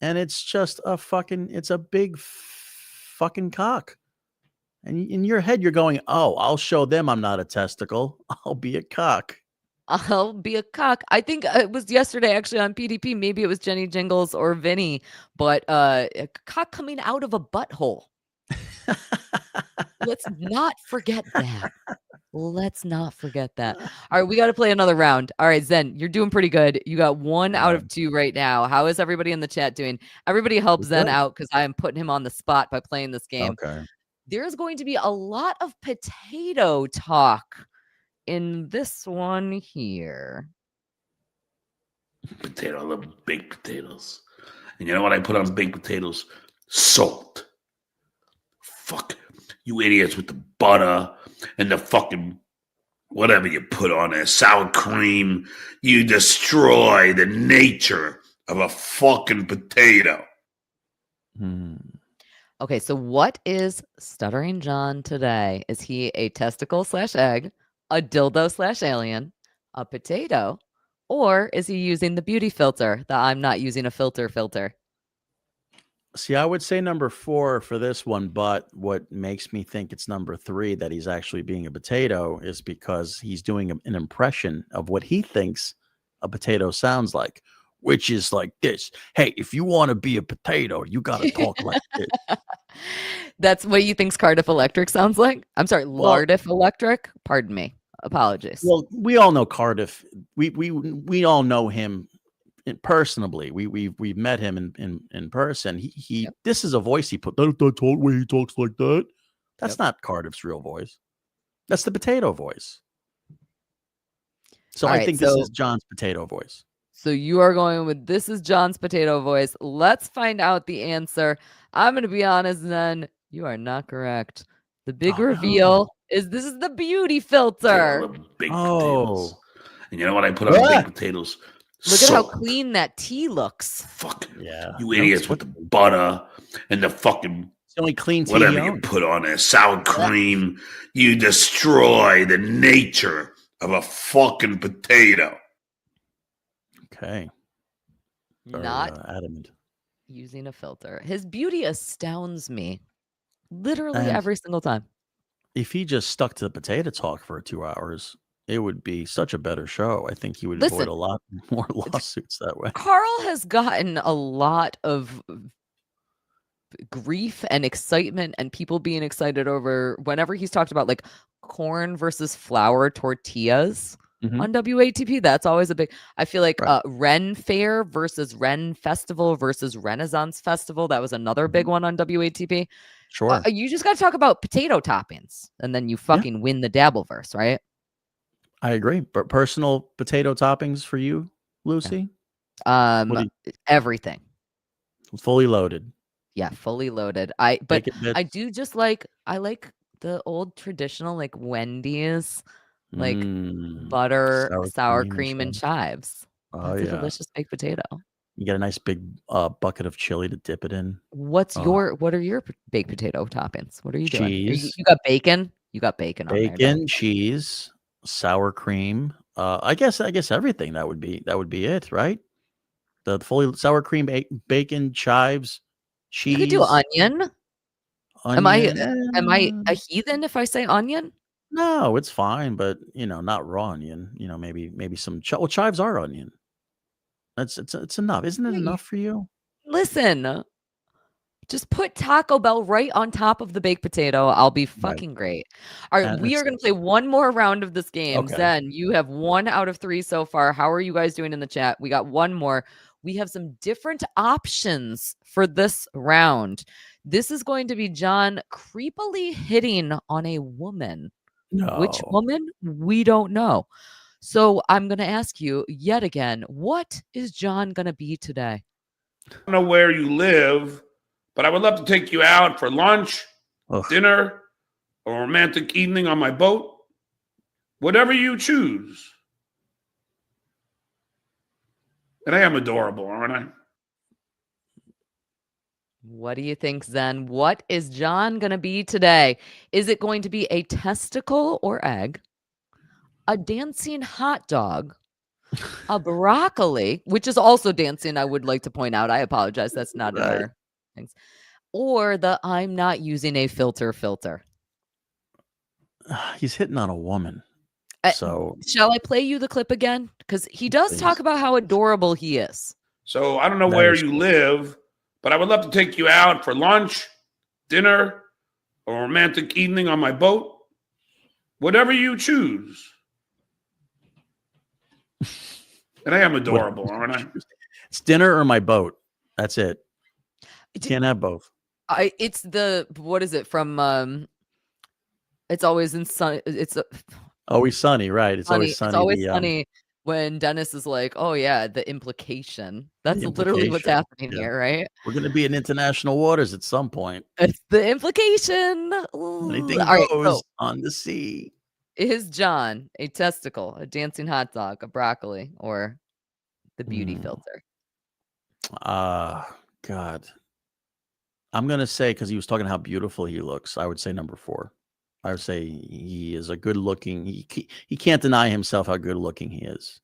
and it's just it's a big fucking cock. And in your head, you're going, "Oh, I'll show them I'm not a testicle. I'll be a cock." I'll be a cock. I think it was yesterday actually on PDP. Maybe it was Jenny Jingles or Vinny, but a cock coming out of a butthole. Let's not forget that. Let's not forget that. All right, we got to play another round. All right, Zen, you're doing pretty good. You got 1 out of 2 right now. How is everybody in the chat doing? Everybody help Zen out because I am putting him on the spot by playing this game. Okay. There's going to be a lot of potato talk in this one here. Potato, I love baked potatoes. And you know what I put on baked potatoes? Salt. Fuck you idiots with the butter and the fucking whatever you put on there, sour cream. You destroy the nature of a fucking potato. Okay, so what is Stuttering John today? Is he a testicle / egg, a dildo / alien, a potato, or is he using the beauty filter, the I'm not using a filter? See, I would say number 4 for this one, but what makes me think it's number 3 that he's actually being a potato is because he's doing an impression of what he thinks a potato sounds like, which is like this. Hey, if you want to be a potato, you got to talk like this. That's what you think's Cardiff Electric sounds like? I'm sorry, Lardiff Electric? Pardon me. Apologies. Well, we all know Cardiff. We all know him personally. We've met him in person. He This is a voice he put. That's the way he talks like that. That's not Cardiff's real voice. That's the potato voice. So I think this is John's potato voice. So you are going with this is John's potato voice. Let's find out the answer. I'm going to be honest then. You are not correct. The big reveal is this is the beauty filter. Baked potatoes. And you know what I put on baked potatoes? Look at how clean that tea looks. Fuck you idiots with the butter and the fucking it's the only clean tea whatever you put on there, sour cream. You destroy the nature of a fucking potato. Okay. Not adamant. Using a filter. His beauty astounds me literally every single time. If he just stuck to the potato talk for 2 hours, it would be such a better show. I think he would avoid a lot more lawsuits that way. Carl has gotten a lot of grief and excitement and people being excited over whenever he's talked about like corn versus flour tortillas on WATP. That's always a big, I feel like Ren Fair versus Ren Festival versus Renaissance Festival. That was another big one on WATP. Sure. You just got to talk about potato toppings and then you fucking win the Dabbleverse, right? I agree. But personal potato toppings for you, Lucy? Everything. Fully loaded. Yeah, fully loaded. I do just like the old traditional like Wendy's like butter, sour cream and chives. Oh, That's a delicious baked potato. You get a nice big bucket of chili to dip it in. What are your baked potato toppings? What are you doing? Cheese. You got bacon? You got bacon on there. Bacon, cheese, sour cream. I guess everything that would be it, right? The fully sour cream, bacon, chives, You could do cheese, onion. Am I onion. a heathen if I say onion? No, it's fine, but not raw onion. Maybe some well, chives are onion. It's enough. Isn't it Yeah, enough for you? listen, just put Taco Bell right on top of the baked potato. I'll be Right. fucking great. All right, And we it's are going to play one more round of this game. Okay. Zen, you have 1 out of 3 so far. How are you guys doing in the chat? We got one more. We have some different options for this round. This is going to be John creepily hitting on a woman. Which No. woman? We don't know. So I'm going to ask you yet again, what is John going to be today? I don't know where you live, but I would love to take you out for lunch, Ugh. dinner, or a romantic evening on my boat. Whatever you choose. And I am adorable, aren't I? What do you think, Zen? What is John going to be today? Is it going to be a testicle or egg, a dancing hot dog, a broccoli, which is also dancing, I would like to point out. I apologize. That's not in Right. our things. Or the I'm not using a filter. He's hitting on a woman. So Shall I play you the clip again? Because he does talk Please. about how adorable he is. So I don't know That where is you true. live, but I would love to take you out for lunch, dinner, or a romantic evening on my boat. Whatever you choose. And I am adorable, aren't I? It's dinner or my boat. That's it. Can't have both. It's the what is it from? It's always in sun. It's Always sunny, right? It's sunny. always sunny. It's always the, sunny when Dennis is like, "Oh yeah, the implication." That's The literally what's implication, happening yeah. here, right? We're going to be in international waters at some point. It's the implication. Anything All right, goes so on the sea. is John a testicle, a dancing hot dog, a broccoli, or the beauty Hmm. filter? God. I'm going to say, because he was talking how beautiful he looks, I would say number 4. I would say he is a good looking. He can't deny himself how good looking he is.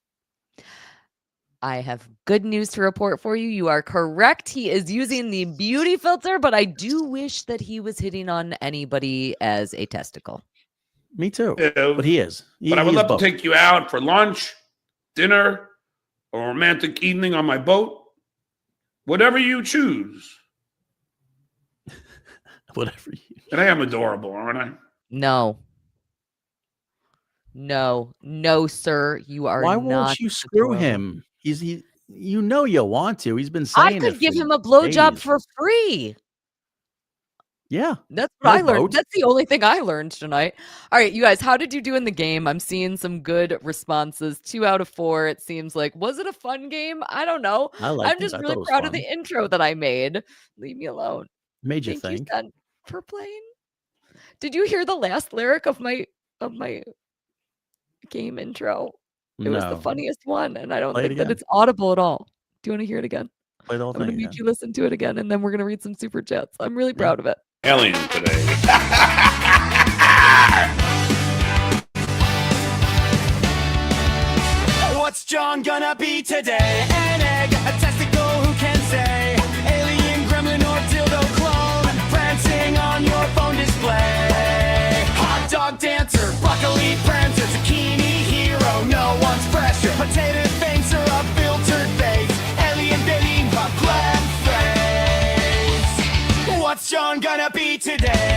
I have good news to report for you. You are correct. He is using the beauty filter, but I do wish that he was hitting on anybody as a testicle. Me too. But he is. But I would he is love both. to take you out for lunch, dinner, or a romantic evening on my boat. Whatever you choose. Whatever you. And I am adorable, aren't I? No, sir. You are Why not. won't you screw adorable. him? He. You know you want to. He's been saying I could it give for him a blowjob days. for free. Yeah. That's what I No learned. boat. That's the only thing I learned tonight. All right, you guys, how did you do in the game? I'm seeing some good responses. 2 out of 4. It seems like. Was it a fun game? I don't know. I liked I'm just it. I really thought it was proud of fun. the intro that I made. Leave me alone. Made you Thank think. you, Sen, for playing. Did you hear the last lyric of my game intro? It was the No. funniest one, and I don't Play it think that again. it's audible at all. Do you want to hear it again? Play the whole I'm going to thing make again. you listen to it again, and then we're going to read some super chats. I'm really proud of it. Alien today. What's John gonna be today? An egg, a testicle, who can say? Alien, gremlin, or dildo clone, prancing on your phone display. Hot dog dancer, broccoli prancer, zucchini hero, no one's fresher. Potato face or a filtered face, alien bidding a glad face. What's John gonna be today?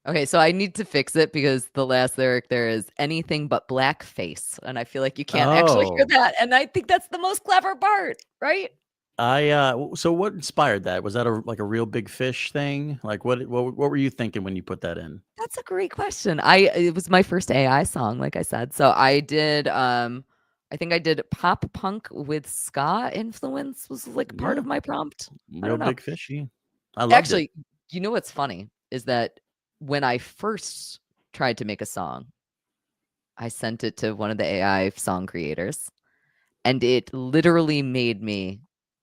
Okay, so I need to fix it because the last lyric there is anything but blackface, and I feel like you can't actually hear Oh. that, and I think that's the most clever part, right? So what inspired that? Was that a real big fish thing? Like what were you thinking when you put that in? That's a great question. It was my first AI song, like I said. So I did I think I did pop punk with ska influence was like part of my prompt. Real know. big fishy. I loved Actually, it. you know what's funny is that when I first tried to make a song, I sent it to one of the AI song creators, and it literally made me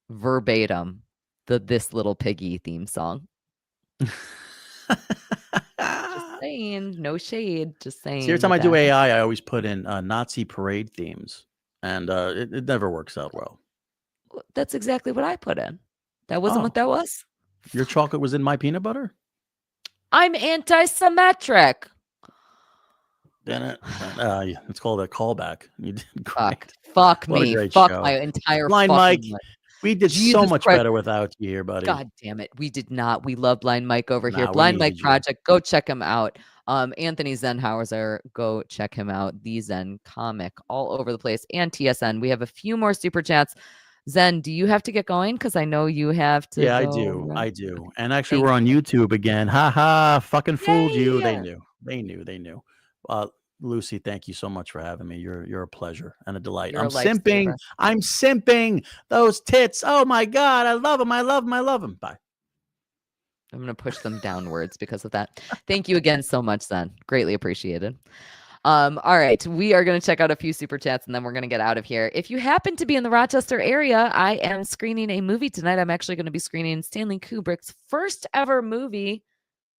verbatim This Little Piggy theme song. Just saying, no shade, just saying. See, every time I do AI, I always put in Nazi parade themes, and it never works out well. That's exactly what I put in. That wasn't what that was? Your chocolate was in my peanut butter? I'm anti-symmetric. It's called a callback. You did great. Fuck What a me. great Fuck show. my entire Blind Mike, fucking life. we did so Jesus much Christ. better without you here, buddy. God damn it. We did not. We love Blind Mike over here. Nah, we Blind Mike needed you. Project. Go check him out. Anthony Zenhauser. Go check him out. The Zen Comic. All over the place. And TSN. We have a few more super chats. Zen, do you have to get going? Because I know you have to. Yeah, go. I do. And actually, Thank we're on YouTube again. Ha ha! Fucking fooled you. They Yeah. knew. They knew. Lucy, thank you so much for having me. You're a pleasure and a delight. You're a I'm simping. lifesaver. I'm simping. Those tits. Oh my God, I love them. I love them. I love them. Bye. I'm going to push them downwards because of that. Thank you again so much, Zen. Greatly appreciated. All right, we are going to check out a few super chats and then we're going to get out of here. If you happen to be in the Rochester area, I am screening a movie tonight. I'm actually going to be screening Stanley Kubrick's first ever movie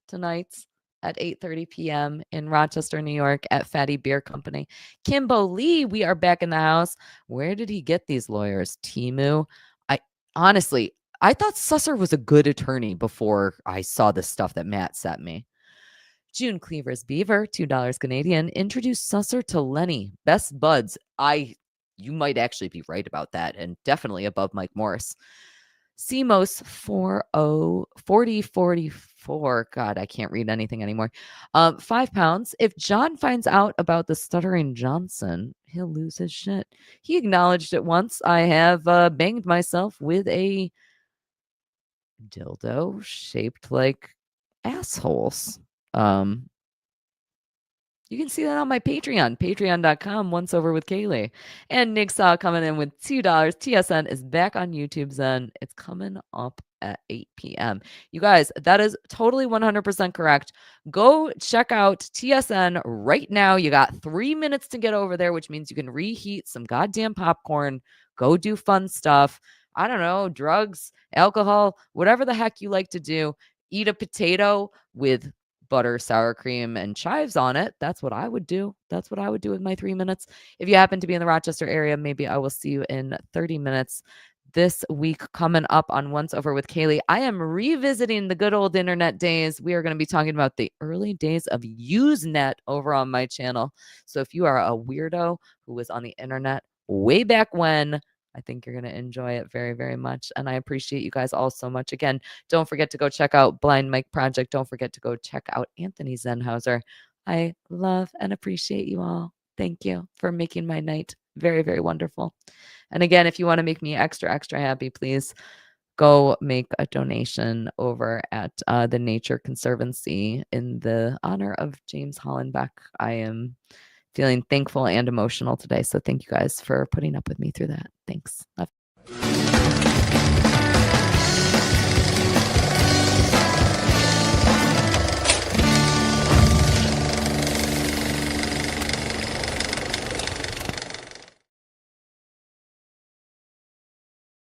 tonight at 8:30 p.m. in Rochester, New York at Fatty Beer Company. Kimbo Lee, we are back in the house. Where did he get these lawyers? Temu? Honestly, I thought Susser was a good attorney before I saw the stuff that Matt sent me. June Cleaver's Beaver, $2 Canadian, introduced Susser to Lenny. Best buds. You might actually be right about that, and definitely above Mike Morris. CMOS 4044. God, I can't read anything anymore. 5 pounds. If John finds out about the Stuttering Johnson, he'll lose his shit. He acknowledged it once. I have banged myself with a dildo shaped like assholes. You can see that on my Patreon, patreon.com, Once Over with Kaylee. And Nick Saw coming in with $2. TSN is back on YouTube, Zen. It's coming up at 8 p.m. You guys, that is totally 100% correct. Go check out TSN right now. You got 3 minutes to get over there, which means you can reheat some goddamn popcorn, go do fun stuff. I don't know, drugs, alcohol, whatever the heck you like to do. Eat a potato with butter, sour cream, and chives on it. That's what I would do. That's what I would do with my 3 minutes. If you happen to be in the Rochester area, maybe I will see you in 30 minutes this week. Coming up on Once Over with Kaylee, I am revisiting the good old internet days. We are going to be talking about the early days of Usenet over on my channel. So if you are a weirdo who was on the internet way back when, I think you're going to enjoy it very, very much. And I appreciate you guys all so much. Again, don't forget to go check out Blind Mike Project. Don't forget to go check out Anthony Zenhauser. I love and appreciate you all. Thank you for making my night very, very wonderful. And again, if you want to make me extra, extra happy, please go make a donation over at the Nature Conservancy in the honor of James Hollenbeck. I am feeling thankful and emotional today. So thank you guys for putting up with me through that. Thanks. Love.